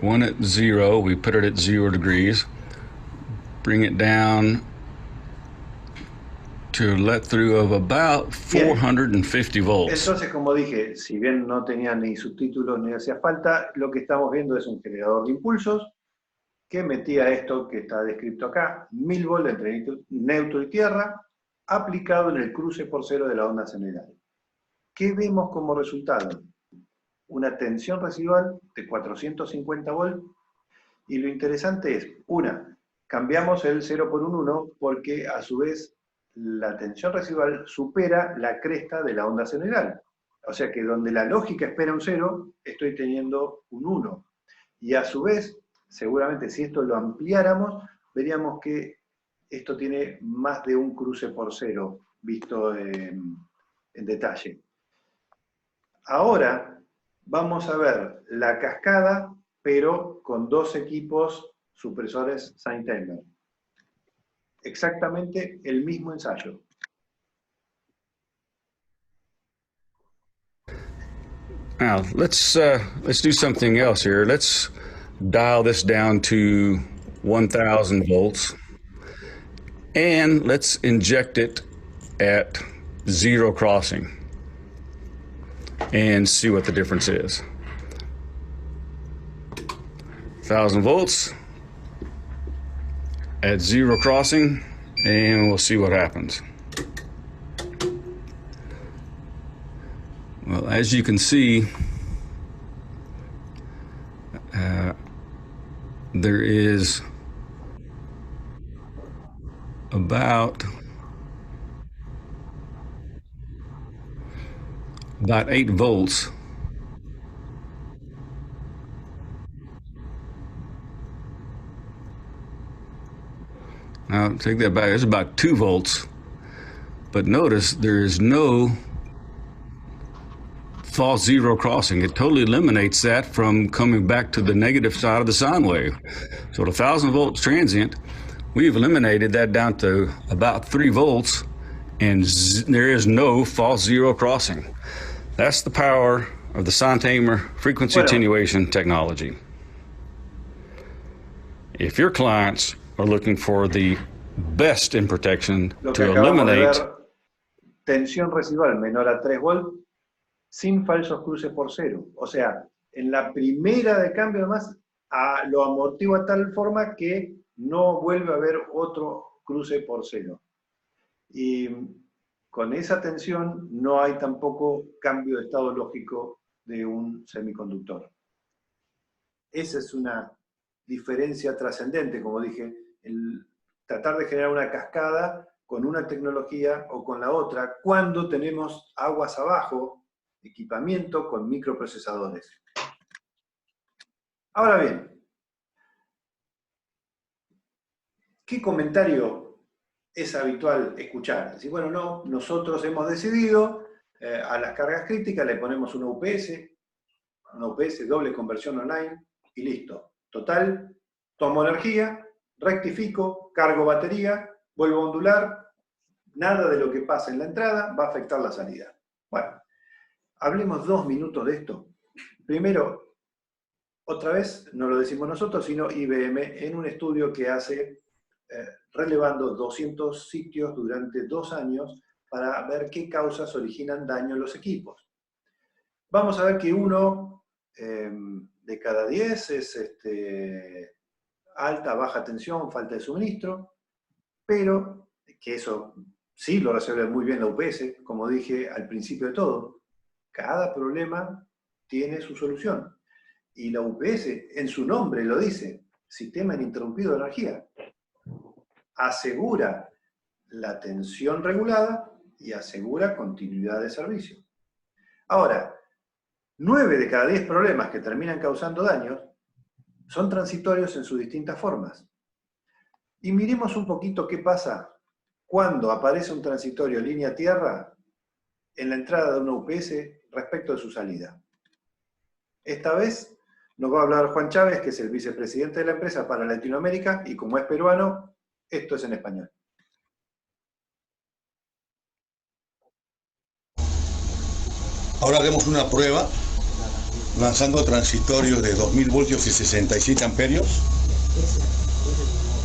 one at 0, we put it at 0 degrees, bring it down to a let through of about 450 volts. Entonces, como dije, si bien no tenía ni subtítulos ni hacía falta, lo que estamos viendo es un generador de impulsos que metía esto que está descrito acá, 1000 volts entre neutro y tierra, aplicado en el cruce por cero de la onda senoidal. ¿Qué vemos como resultado? Una tensión residual de 450 volts, y lo interesante es, cambiamos el 0 por un 1 porque a su vez la tensión residual supera la cresta de la onda senoidal. O sea que donde la lógica espera un 0, estoy teniendo un 1. Y a su vez, seguramente si esto lo ampliáramos, veríamos que esto tiene más de un cruce por 0, visto en detalle. Ahora vamos a ver la cascada, pero con dos equipos supresores Saint-Elmer. Exactamente el mismo ensayo. Now, let's do something else here. Let's dial this down to 1,000 volts. And let's inject it at 0 crossing and see what the difference is. 1,000 volts at 0 crossing, and we'll see what happens. Well, as you can see, there is about 8 volts now take that back, it's about 2 volts, but notice there is no false 0 crossing. It totally eliminates that from coming back to the negative side of the sine wave. So the 1,000 volts transient, we've eliminated that down to about 3 volts, and there is no false 0 crossing. That's the power of the Saint-Elmer frequency attenuation technology. If your clients are looking for the best in protection to eliminate tensión residual menor a 3 volts sin falsos cruces por 0. O sea, en la primera de cambio además lo amortigua de tal forma que no vuelve a haber otro cruce por 0. Y con esa tensión no hay tampoco cambio de estado lógico de un semiconductor. Esa es una diferencia trascendente, como dije, el tratar de generar una cascada con una tecnología o con la otra, cuando tenemos aguas abajo, equipamiento con microprocesadores. Ahora bien, ¿qué comentario es habitual escuchar? Decir, bueno, no, nosotros hemos decidido a las cargas críticas le ponemos una UPS doble conversión online y listo. Total, tomo energía, rectifico, cargo batería, vuelvo a ondular, nada de lo que pasa en la entrada va a afectar la salida. Bueno, hablemos 2 minutos de esto. Primero, otra vez, no lo decimos nosotros, sino IBM, en un estudio que hace relevando 200 sitios durante 2 años para ver qué causas originan daño en los equipos. Vamos a ver que 1 de cada 10 es alta, baja tensión, falta de suministro, pero que eso sí lo resuelve muy bien la UPS, como dije al principio de todo. Cada problema tiene su solución. Y la UPS, en su nombre lo dice, Sistema Ininterrumpido de Energía. Asegura la tensión regulada y asegura continuidad de servicio. Ahora, 9 de cada 10 problemas que terminan causando daños son transitorios en sus distintas formas. Y miremos un poquito qué pasa cuando aparece un transitorio línea tierra en la entrada de una UPS respecto de su salida. Esta vez nos va a hablar Juan Chávez, que es el vicepresidente de la empresa para Latinoamérica, y como es peruano, esto es en español. Ahora haremos una prueba lanzando transitorios de 2000 voltios y 67 amperios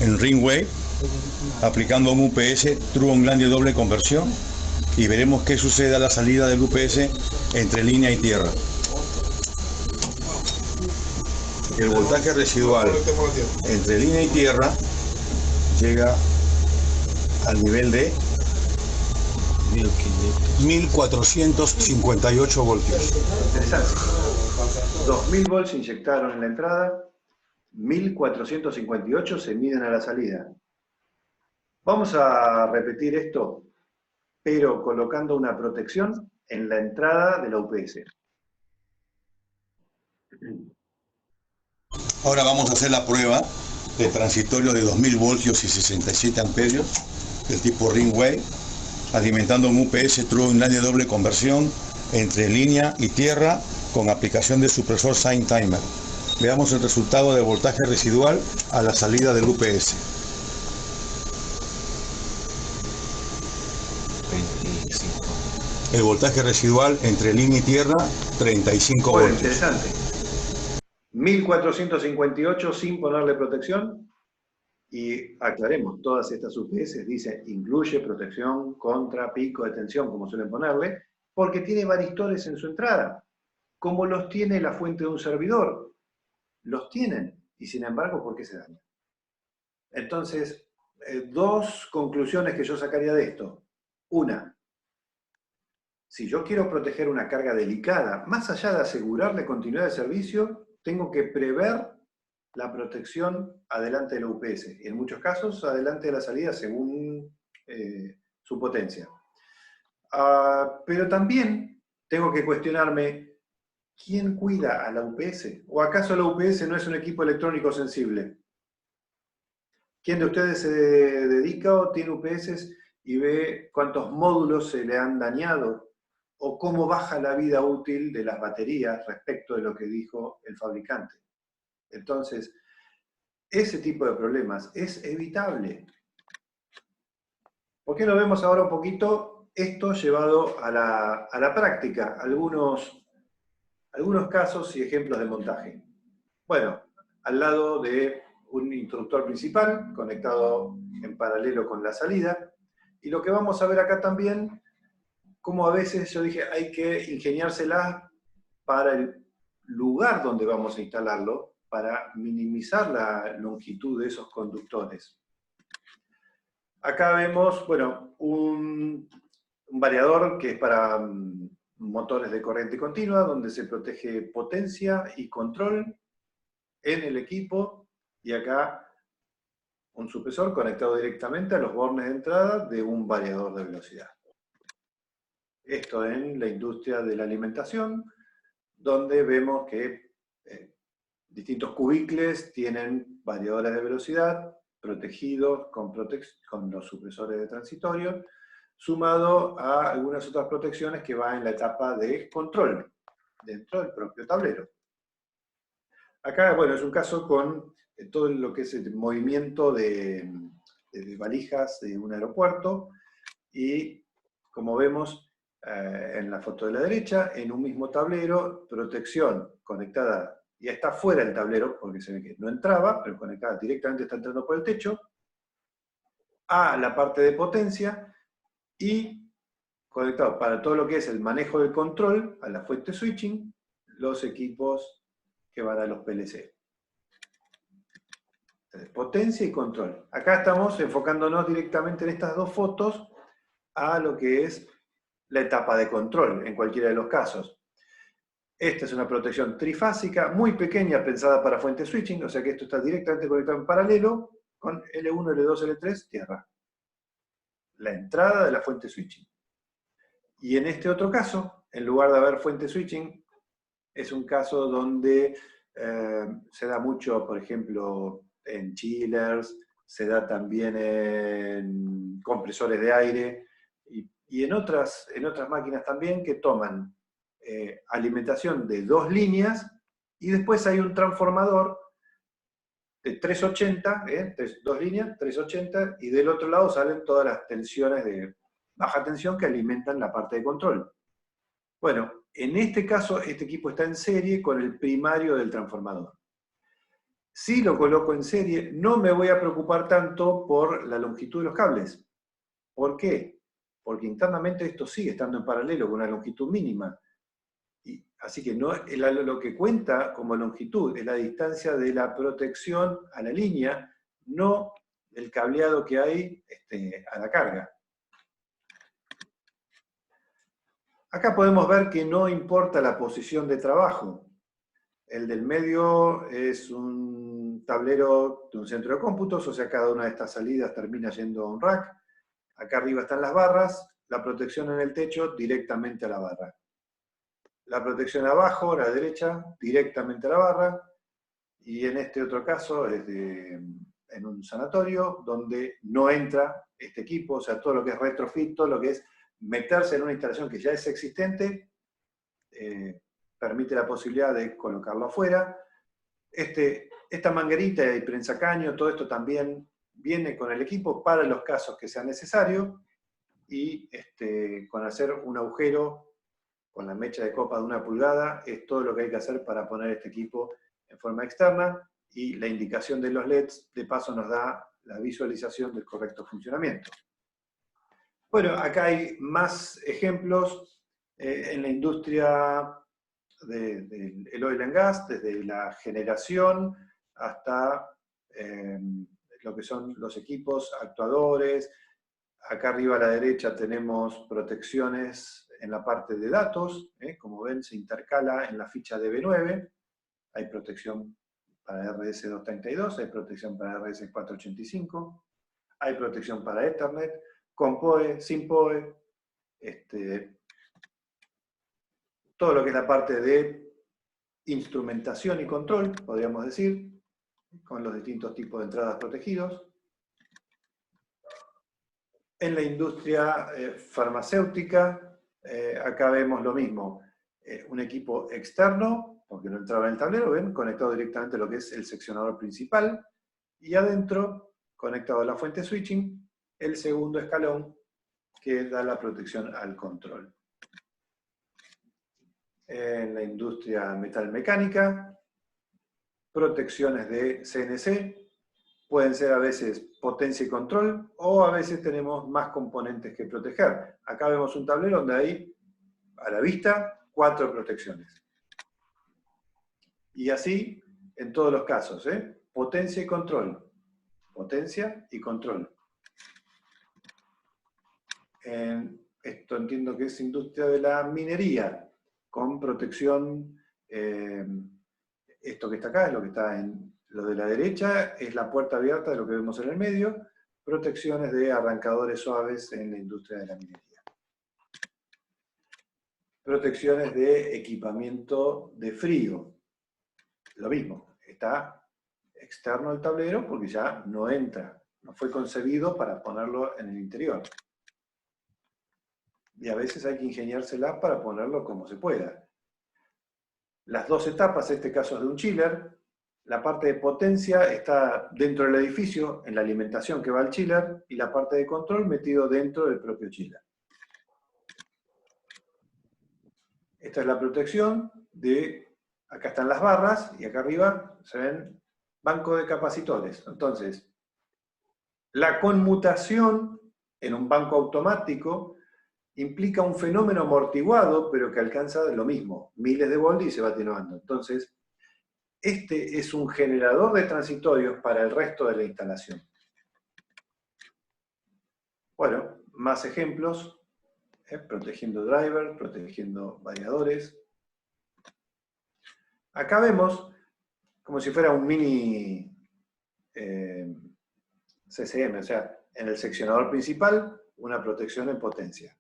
en Ringwave, aplicando un UPS True On-Line de doble conversión, y veremos qué sucede a la salida del UPS entre línea y tierra. El voltaje residual entre línea y tierra llega al nivel de 1458 voltios. Interesante. 2000 volts se inyectaron en la entrada, 1458 se miden a la salida. Vamos a repetir esto, pero colocando una protección en la entrada de la UPS. Ahora vamos a hacer la prueba de transitorio de 2000 voltios y 67 amperios del tipo Ringway, alimentando un UPS True Inline de doble conversión entre línea y tierra con aplicación de supresor Sine Timer. Veamos el resultado de voltaje residual a la salida del UPS. 25. El voltaje residual entre línea y tierra, 35 Bueno, voltios. interesante. 1458 sin ponerle protección. Y aclaremos, todas estas UPS dicen incluye protección contra pico de tensión, como suelen ponerle, porque tiene varistores en su entrada, como los tiene la fuente de un servidor. Los tienen, y sin embargo, ¿por qué se dañan? Entonces, dos conclusiones que yo sacaría de esto. Una, si yo quiero proteger una carga delicada, más allá de asegurarle continuidad de servicio, tengo que prever la protección adelante de la UPS. Y en muchos casos, adelante de la salida según su potencia. Pero también tengo que cuestionarme, ¿quién cuida a la UPS? ¿O acaso la UPS no es un equipo electrónico sensible? ¿Quién de ustedes se dedica o tiene UPS y ve cuántos módulos se le han dañado? ¿O cómo baja la vida útil de las baterías respecto de lo que dijo el fabricante? Entonces, ese tipo de problemas es evitable. ¿Por qué no vemos ahora un poquito esto llevado a la práctica? Algunos casos y ejemplos de montaje. Bueno, al lado de un interruptor principal conectado en paralelo con la salida. Y lo que vamos a ver acá también, como a veces yo dije, hay que ingeniárselas para el lugar donde vamos a instalarlo, para minimizar la longitud de esos conductores. Acá vemos, bueno, un variador que es para motores de corriente continua, donde se protege potencia y control en el equipo, y acá un supresor conectado directamente a los bornes de entrada de un variador de velocidad. Esto en la industria de la alimentación, donde vemos que distintos cubículos tienen variadores de velocidad protegidos con los supresores de transitorio, sumado a algunas otras protecciones que van en la etapa de control dentro del propio tablero. Acá, bueno, es un caso con todo lo que es el movimiento de valijas de un aeropuerto, y como vemos en la foto de la derecha, en un mismo tablero, protección conectada, ya está fuera del tablero, porque se ve que no entraba, pero conectada directamente, está entrando por el techo, a la parte de potencia, y conectado para todo lo que es el manejo del control, a la fuente switching, los equipos que van a los PLC. Entonces, potencia y control. Acá estamos enfocándonos directamente en estas dos fotos a lo que es la etapa de control, en cualquiera de los casos. Esta es una protección trifásica, muy pequeña, pensada para fuente switching, o sea que esto está directamente conectado en paralelo con L1, L2, L3, tierra. La entrada de la fuente switching. Y en este otro caso, en lugar de haber fuente switching, es un caso donde se da mucho, por ejemplo, en chillers, se da también en compresores de aire, y en otras máquinas también que toman alimentación de dos líneas, y después hay un transformador de 380, dos líneas, 380, y del otro lado salen todas las tensiones de baja tensión que alimentan la parte de control. Bueno, en este caso, este equipo está en serie con el primario del transformador. Si lo coloco en serie, no me voy a preocupar tanto por la longitud de los cables. ¿Por qué? Porque internamente esto sigue estando en paralelo con una longitud mínima. Así que no, lo que cuenta como longitud es la distancia de la protección a la línea, no el cableado que hay a la carga. Acá podemos ver que no importa la posición de trabajo. El del medio es un tablero de un centro de cómputos, o sea, cada una de estas salidas termina yendo a un rack. Acá arriba están las barras, la protección en el techo directamente a la barra. La protección abajo, a la derecha, directamente a la barra. Y en este otro caso es en un sanatorio donde no entra este equipo, o sea, todo lo que es retrofit, todo lo que es meterse en una instalación que ya es existente, permite la posibilidad de colocarlo afuera. Esta manguerita y prensacaño, todo esto también viene con el equipo para los casos que sea necesario, y con hacer un agujero con la mecha de copa de 1 pulgada es todo lo que hay que hacer para poner este equipo en forma externa, y la indicación de los LEDs de paso nos da la visualización del correcto funcionamiento. Bueno, acá hay más ejemplos en la industria del oil and gas, desde la generación hasta lo que son los equipos actuadores. Acá arriba a la derecha tenemos protecciones en la parte de datos, como ven se intercala en la ficha de B9, hay protección para RS-232, hay protección para RS-485, hay protección para Ethernet, con PoE, sin PoE, todo lo que es la parte de instrumentación y control, podríamos decir, con los distintos tipos de entradas protegidos. En la industria farmacéutica, acá vemos lo mismo, un equipo externo, porque no entraba en el tablero, ven, conectado directamente a lo que es el seccionador principal, y adentro, conectado a la fuente switching, el segundo escalón que da la protección al control. En la industria metalmecánica, protecciones de CNC, pueden ser a veces potencia y control, o a veces tenemos más componentes que proteger. Acá vemos un tablero donde hay, a la vista, 4 protecciones. Y así, en todos los casos, potencia y control. Potencia y control. Esto entiendo que es industria de la minería, con protección, esto que está acá es lo que está en lo de la derecha, es la puerta abierta de lo que vemos en el medio, protecciones de arrancadores suaves en la industria de la minería. Protecciones de equipamiento de frío. Lo mismo, está externo al tablero porque ya no entra, no fue concebido para ponerlo en el interior. Y a veces hay que ingeniársela para ponerlo como se pueda. Las 2 etapas, en este caso es de un chiller, la parte de potencia está dentro del edificio, en la alimentación que va al chiller, y la parte de control metido dentro del propio chiller. Esta es la protección de, acá están las barras, y acá arriba se ven banco de capacitores. Entonces, la conmutación en un banco automático implica un fenómeno amortiguado, pero que alcanza lo mismo, miles de voltios y se va atenuando. Entonces, este es un generador de transitorios para el resto de la instalación. Bueno, más ejemplos, protegiendo driver, protegiendo variadores. Acá vemos como si fuera un mini CCM, o sea, en el seccionador principal, una protección en potencia.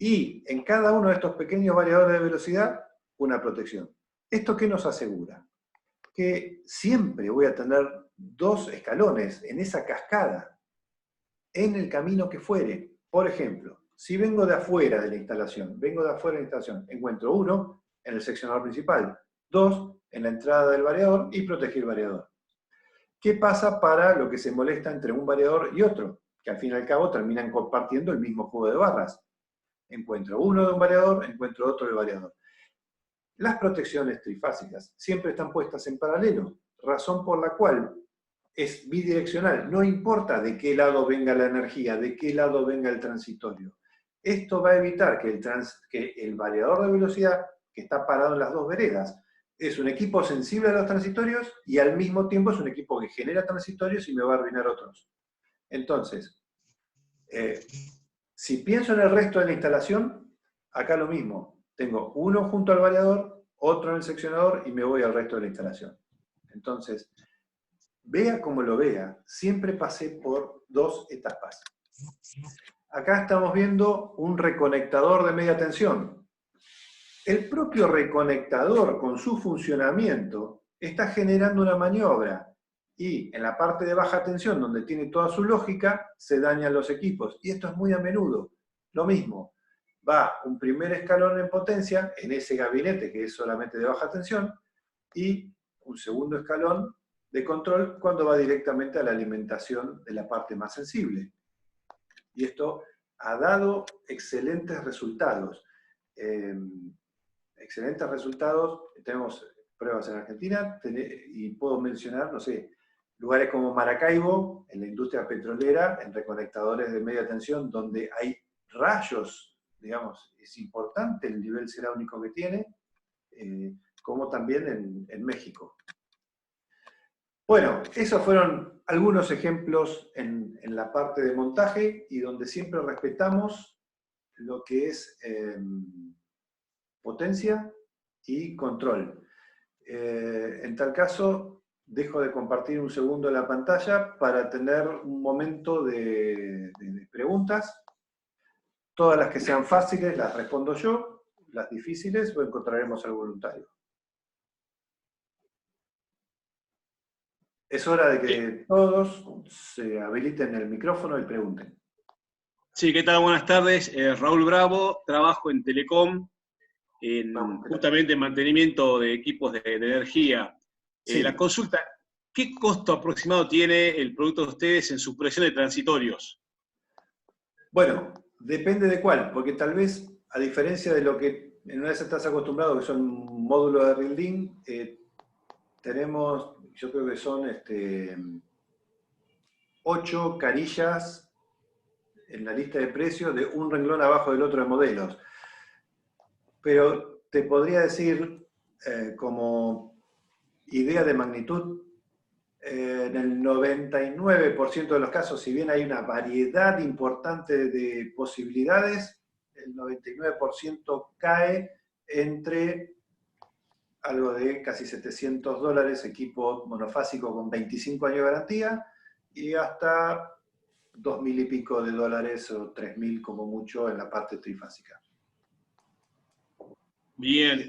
Y en cada uno de estos pequeños variadores de velocidad, una protección. ¿Esto qué nos asegura? Que siempre voy a tener 2 escalones en esa cascada, en el camino que fuere. Por ejemplo, si vengo de afuera de la instalación, encuentro 1 en el seccionador principal, 2 en la entrada del variador y proteger el variador. ¿Qué pasa para lo que se molesta entre un variador y otro? Que al fin y al cabo terminan compartiendo el mismo juego de barras. Encuentro uno de un variador, encuentro otro del variador. Las protecciones trifásicas siempre están puestas en paralelo, razón por la cual es bidireccional. No importa de qué lado venga la energía, de qué lado venga el transitorio. Esto va a evitar que el variador de velocidad, que está parado en las 2 veredas, es un equipo sensible a los transitorios y al mismo tiempo es un equipo que genera transitorios y me va a arruinar otros. Entonces, si pienso en el resto de la instalación, acá lo mismo. Tengo uno junto al variador, otro en el seccionador y me voy al resto de la instalación. Entonces, vea como lo vea, siempre pasé por 2 etapas. Acá estamos viendo un reconectador de media tensión. El propio reconectador, con su funcionamiento, está generando una maniobra. Y en la parte de baja tensión, donde tiene toda su lógica, se dañan los equipos. Y esto es muy a menudo. Lo mismo, va un primer escalón en potencia, en ese gabinete que es solamente de baja tensión, y un segundo escalón de control cuando va directamente a la alimentación de la parte más sensible. Y esto ha dado excelentes resultados. Excelentes resultados, tenemos pruebas en Argentina, y puedo mencionar, no sé, lugares como Maracaibo, en la industria petrolera, en reconectadores de media tensión, donde hay rayos, digamos, es importante el nivel cerámico que tiene, como también en México. Bueno, esos fueron algunos ejemplos en la parte de montaje y donde siempre respetamos lo que es potencia y control. En tal caso, dejo de compartir un segundo la pantalla para tener un momento de preguntas. Todas las que sean fáciles las respondo yo, las difíciles o encontraremos al voluntario. Es hora de que todos se habiliten el micrófono y pregunten. Sí, ¿qué tal? Buenas tardes. Raúl Bravo, trabajo en Telecom, justamente en mantenimiento de equipos de energía. Sí. La consulta, ¿qué costo aproximado tiene el producto de ustedes en su presión de transitorios? Bueno, depende de cuál, porque tal vez, a diferencia de lo que en una vez estás acostumbrado, que son módulos de Rilding, tenemos, yo creo que son 8 carillas en la lista de precios, de un renglón abajo del otro de modelos. Pero te podría decir, como idea de magnitud, en el 99% de los casos, si bien hay una variedad importante de posibilidades, el 99% cae entre algo de casi $700, equipo monofásico con 25 años de garantía, y hasta 2.000 y pico de dólares o 3.000 como mucho en la parte trifásica. Bien,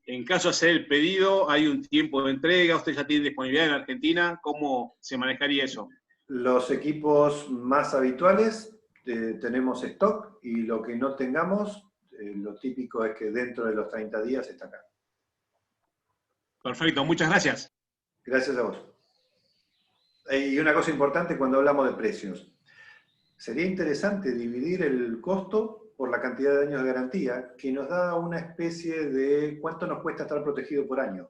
en caso de hacer el pedido, ¿hay un tiempo de entrega? ¿Usted ya tiene disponibilidad en Argentina? ¿Cómo se manejaría eso? Los equipos más habituales tenemos stock, y lo que no tengamos, lo típico es que dentro de los 30 días está acá. Perfecto, muchas gracias. Gracias a vos. Y una cosa importante cuando hablamos de precios. Sería interesante dividir el costo por la cantidad de años de garantía, que nos da una especie de cuánto nos cuesta estar protegido por año.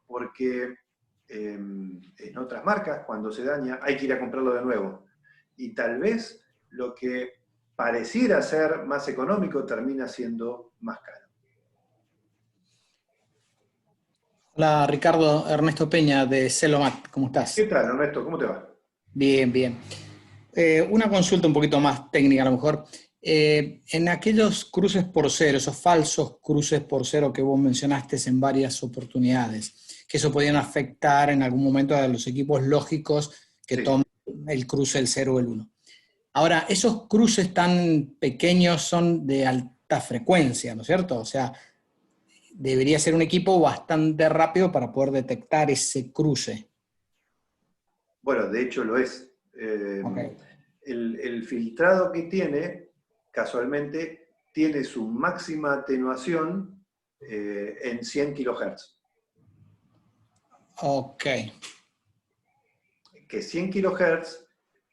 Porque en otras marcas, cuando se daña, hay que ir a comprarlo de nuevo. Y tal vez lo que pareciera ser más económico termina siendo más caro. Hola Ricardo, Ernesto Peña de Celomat, ¿cómo estás? ¿Qué tal, Ernesto? ¿Cómo te va? Bien, bien. Una consulta un poquito más técnica a lo mejor. En aquellos cruces por cero, esos falsos cruces por cero que vos mencionaste en varias oportunidades, que eso podían afectar en algún momento a los equipos lógicos que toman el cruce el 0 o el 1. Ahora, esos cruces tan pequeños son de alta frecuencia, ¿no es cierto? O sea, debería ser un equipo bastante rápido para poder detectar ese cruce. Bueno, de hecho lo es. El filtrado que tiene, casualmente, tiene su máxima atenuación en 100 kHz. Ok. Que 100 kHz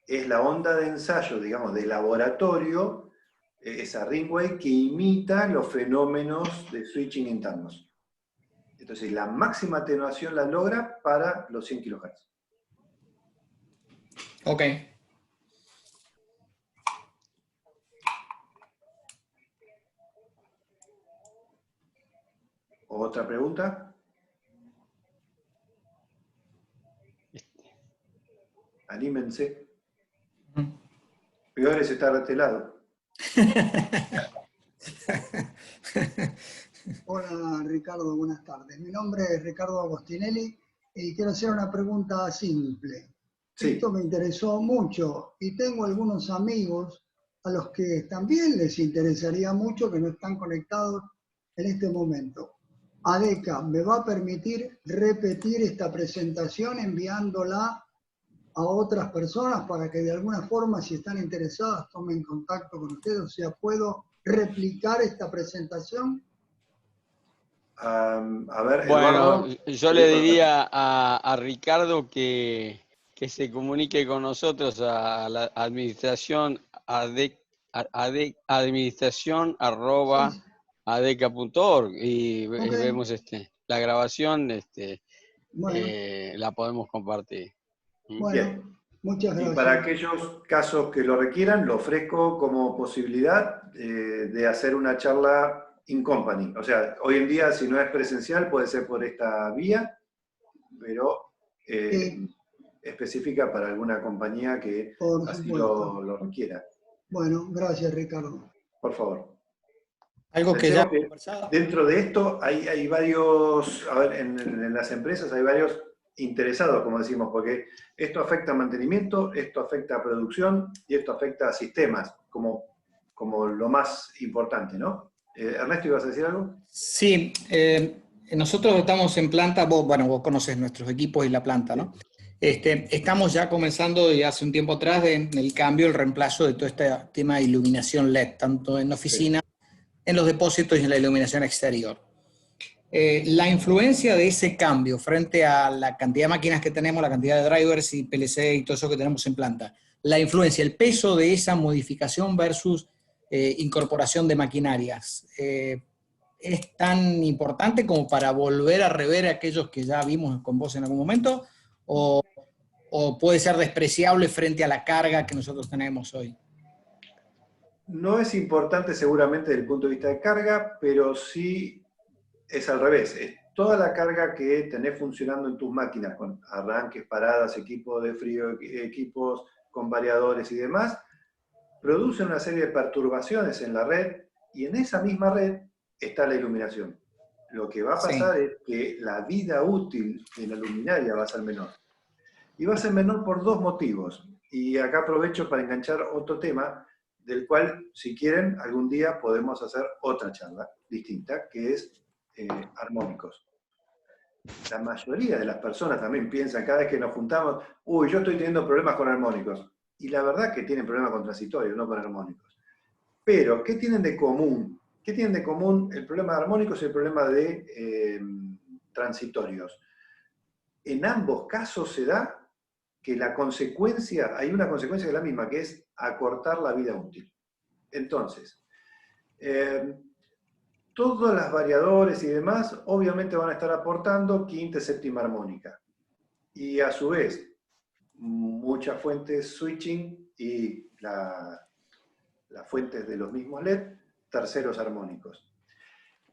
es la onda de ensayo, digamos, de laboratorio, esa ringwave que imita los fenómenos de switching internos. Entonces, la máxima atenuación la logra para los 100 kHz. Ok. ¿Otra pregunta? Anímense. Peor es estar de este lado. Hola Ricardo, buenas tardes. Mi nombre es Ricardo Agostinelli y quiero hacer una pregunta simple. Sí. Esto me interesó mucho y tengo algunos amigos a los que también les interesaría mucho que no están conectados en este momento. ADECA me va a permitir repetir esta presentación enviándola a otras personas para que de alguna forma, si están interesadas, tomen contacto con ustedes. O sea, ¿puedo replicar esta presentación? A ver, Bueno, Eduardo. yo le diría a Ricardo que se comunique con nosotros a la administración administración@adeca.org y vemos la grabación, Bueno. La podemos compartir. Bueno, Bien. muchas gracias. Y para aquellos casos que lo requieran, lo ofrezco como posibilidad de hacer una charla in company. O sea, hoy en día, si no es presencial, puede ser por esta vía, pero específica para alguna compañía que Por así supuesto. lo requiera. Bueno, gracias, Ricardo. Por favor. Algo que Pensemos ya que dentro de esto hay varios, a ver, en las empresas hay varios interesados, como decimos, porque esto afecta a mantenimiento, esto afecta a producción y esto afecta a sistemas, como lo más importante, ¿no? Ernesto, ¿ibas a decir algo? Sí, nosotros estamos en planta, vos conoces nuestros equipos y la planta, ¿no? Estamos ya comenzando, y hace un tiempo atrás, en el cambio, el reemplazo de todo este tema de iluminación LED, tanto en la oficina, en los depósitos y en la iluminación exterior. La influencia de ese cambio frente a la cantidad de máquinas que tenemos, la cantidad de drivers y PLC y todo eso que tenemos en planta, la influencia, el peso de esa modificación versus incorporación de maquinarias, ¿es tan importante como para volver a rever aquellos que ya vimos con vos en algún momento? ¿O puede ser despreciable frente a la carga que nosotros tenemos hoy? No es importante seguramente desde el punto de vista de carga, pero sí es al revés. Es toda la carga que tenés funcionando en tus máquinas, con arranques, paradas, equipos de frío, equipos con variadores y demás, produce una serie de perturbaciones en la red, y en esa misma red está la iluminación. Lo que va a pasar es que la vida útil de la luminaria va a ser menor. Y va a ser menor por dos motivos. Y acá aprovecho para enganchar otro tema, del cual, si quieren, algún día podemos hacer otra charla distinta, que es armónicos. La mayoría de las personas también piensan, cada vez que nos juntamos, uy, yo estoy teniendo problemas con armónicos. Y la verdad que tienen problemas con transitorios, no con armónicos. Pero, ¿qué tienen de común? ¿Qué tienen de común el problema de armónicos y el problema de transitorios? En ambos casos se da que la consecuencia, hay una consecuencia que es la misma, que es acortar la vida útil. Entonces, todas las variadores y demás obviamente van a estar aportando quinta y séptima armónica. Y a su vez, muchas fuentes switching y las fuentes de los mismos LED, terceros armónicos.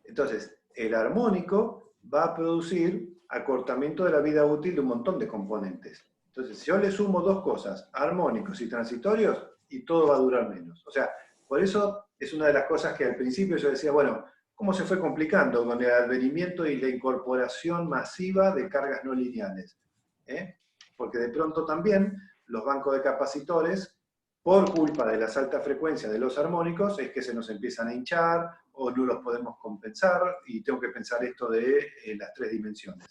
Entonces, el armónico va a producir acortamiento de la vida útil de un montón de componentes. Entonces, si yo le sumo dos cosas, armónicos y transitorios, y todo va a durar menos. O sea, por eso es una de las cosas que al principio yo decía, bueno, ¿cómo se fue complicando con el advenimiento y la incorporación masiva de cargas no lineales? Porque de pronto también los bancos de capacitores, por culpa de las altas frecuencias de los armónicos, es que se nos empiezan a hinchar o no los podemos compensar, y tengo que pensar esto de las tres dimensiones.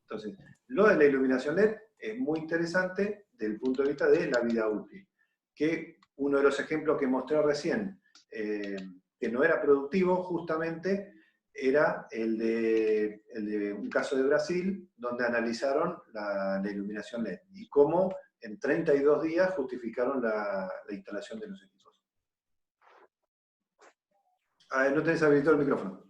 Entonces, lo de la iluminación LED es muy interesante desde el punto de vista de la vida útil. Que uno de los ejemplos que mostré recién, que no era productivo, justamente, era el de un caso de Brasil, donde analizaron la iluminación LED, y cómo en 32 días justificaron la instalación de los equipos. No tenés habilitado el micrófono.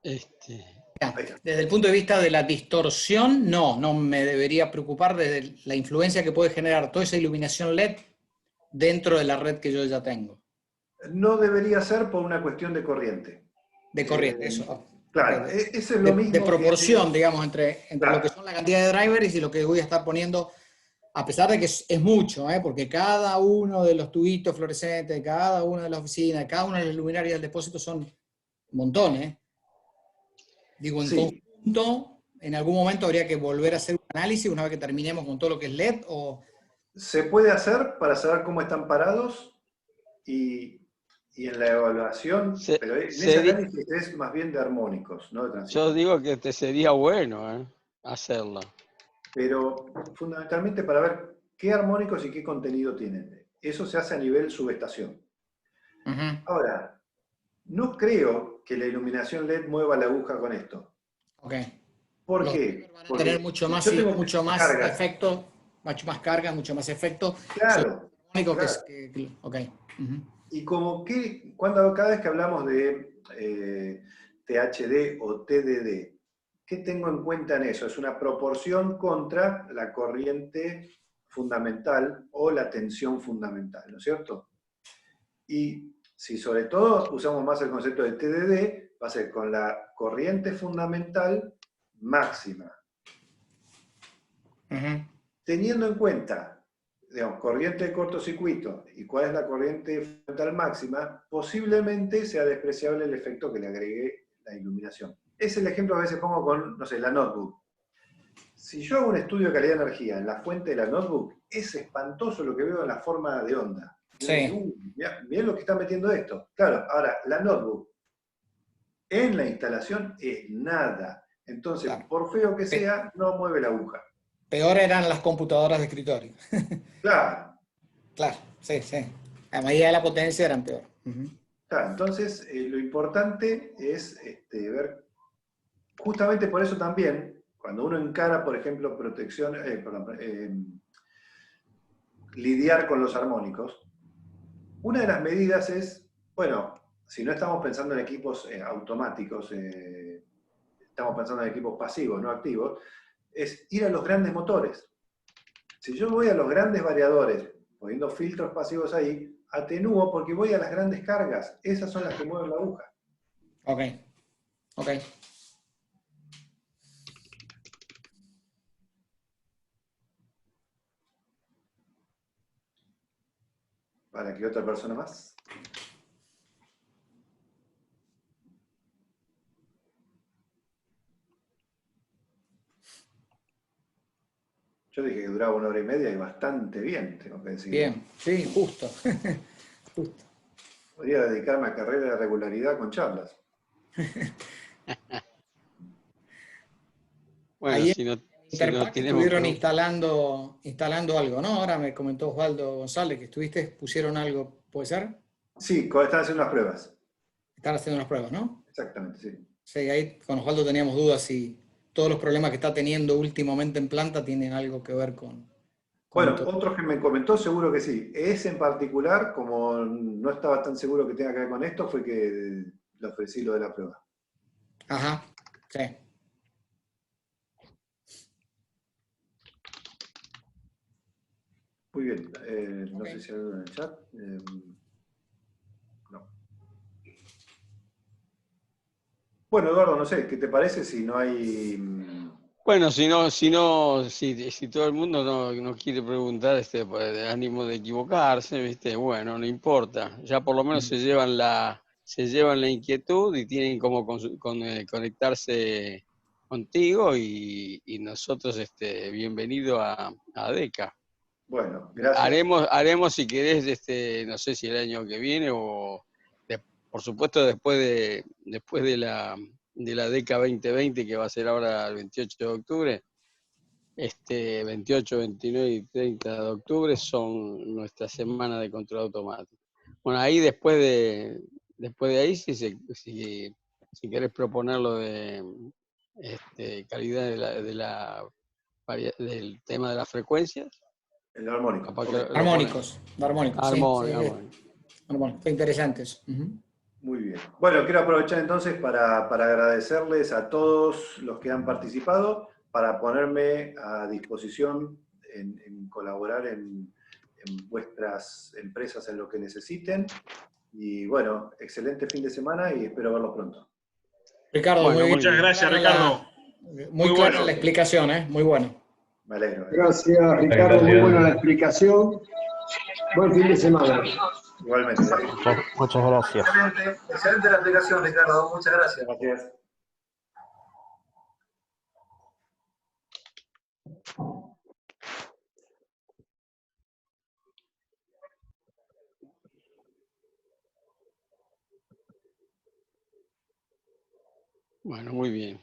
Desde el punto de vista de la distorsión, no me debería preocupar desde la influencia que puede generar toda esa iluminación LED dentro de la red que yo ya tengo. No debería ser por una cuestión de corriente. De corriente, eso. Claro, eso es lo mismo. De proporción, digamos, entre claro, lo que son la cantidad de drivers y lo que voy a estar poniendo, a pesar de que es mucho, porque cada uno de los tubitos fluorescentes, cada una de las oficinas, cada una de las luminarias del depósito son montones. Digo, en conjunto, en algún momento habría que volver a hacer un análisis una vez que terminemos con todo lo que es LED, o... Se puede hacer para saber cómo están parados y en la evaluación, pero en ese análisis es más bien de armónicos, no de transistores. Yo digo que sería bueno hacerlo. Pero fundamentalmente para ver qué armónicos y qué contenido tienen. Eso se hace a nivel subestación. Ahora, no creo que la iluminación LED mueva la aguja con esto. Ok. ¿Por qué? Van a tener mucho más efecto, mucho más carga, mucho más efecto. Claro. Claro. Ok. Y como que, cada vez que hablamos de THD o TDD, ¿qué tengo en cuenta en eso? Es una proporción contra la corriente fundamental o la tensión fundamental, ¿no es cierto? Y si sobre todo usamos más el concepto de TDD, va a ser con la corriente fundamental máxima. Teniendo en cuenta, digamos, corriente de cortocircuito y cuál es la corriente fundamental máxima, posiblemente sea despreciable el efecto que le agregue la iluminación. Es el ejemplo que a veces pongo con, no sé, la notebook. Si yo hago un estudio de calidad de energía en la fuente de la notebook, es espantoso lo que veo en la forma de onda. Sí. Mirá lo que está metiendo esto. Claro, ahora, la notebook en la instalación es nada. Entonces, claro, por feo que sea, no mueve la aguja. Peor eran las computadoras de escritorio. Claro. Claro, sí. A medida de la potencia eran peor. Claro, entonces lo importante es ver, justamente por eso también, cuando uno encara, por ejemplo, lidiar con los armónicos, una de las medidas es, bueno, si no estamos pensando en equipos automáticos, estamos pensando en equipos pasivos, no activos, es ir a los grandes motores. Si yo voy a los grandes variadores, poniendo filtros pasivos ahí, atenúo porque voy a las grandes cargas. Esas son las que mueven la aguja. Ok. ¿Para qué otra persona más? Yo dije que duraba 1 hora y media y bastante bien, tengo que decir. Bien, sí, justo. Podría dedicarme a carrera de regularidad con charlas. Bueno, ahí si no estuvieron instalando algo, ¿no? Ahora me comentó Osvaldo González que pusieron algo, ¿puede ser? Sí, están haciendo unas pruebas. Están haciendo unas pruebas, ¿no? Exactamente, sí. Sí, ahí con Osvaldo teníamos dudas si todos los problemas que está teniendo últimamente en planta tienen algo que ver con bueno, otros que me comentó seguro que sí. Ese en particular, como no estaba tan seguro que tenga que ver con esto, fue que le ofrecí lo de la prueba. Ajá, sí. Muy bien. No sé si hay algo en el chat. No. Bueno, Eduardo, no sé, ¿qué te parece si no hay...? Bueno, si todo el mundo no quiere preguntar por el ánimo de equivocarse, ¿viste? Bueno, no importa. Ya por lo menos se llevan la inquietud y tienen como conectarse contigo y nosotros, bienvenido a ADECA. Bueno, gracias. Haremos si querés, no sé si el año que viene o, por supuesto, después de la DECA 2020, que va a ser ahora el 28 de octubre, 28, 29 y 30 de octubre son nuestra semana de control automático. Bueno, ahí después de ahí, si querés proponer lo de calidad del tema de las frecuencias. El armónico. Armónicos. Armónicos. Interesantes. Muy bien. Bueno, quiero aprovechar entonces para agradecerles a todos los que han participado, para ponerme a disposición en colaborar en vuestras empresas en lo que necesiten. Y bueno, excelente fin de semana y espero verlos pronto. Ricardo, bueno, muchas gracias, Ricardo. Muy clara la explicación, muy bueno. Me alegro. Gracias, Ricardo, muy buena la explicación. Buen fin de semana. Igualmente. Muchas gracias. Excelente la explicación, Ricardo. Muchas gracias. Gracias. Bueno, muy bien.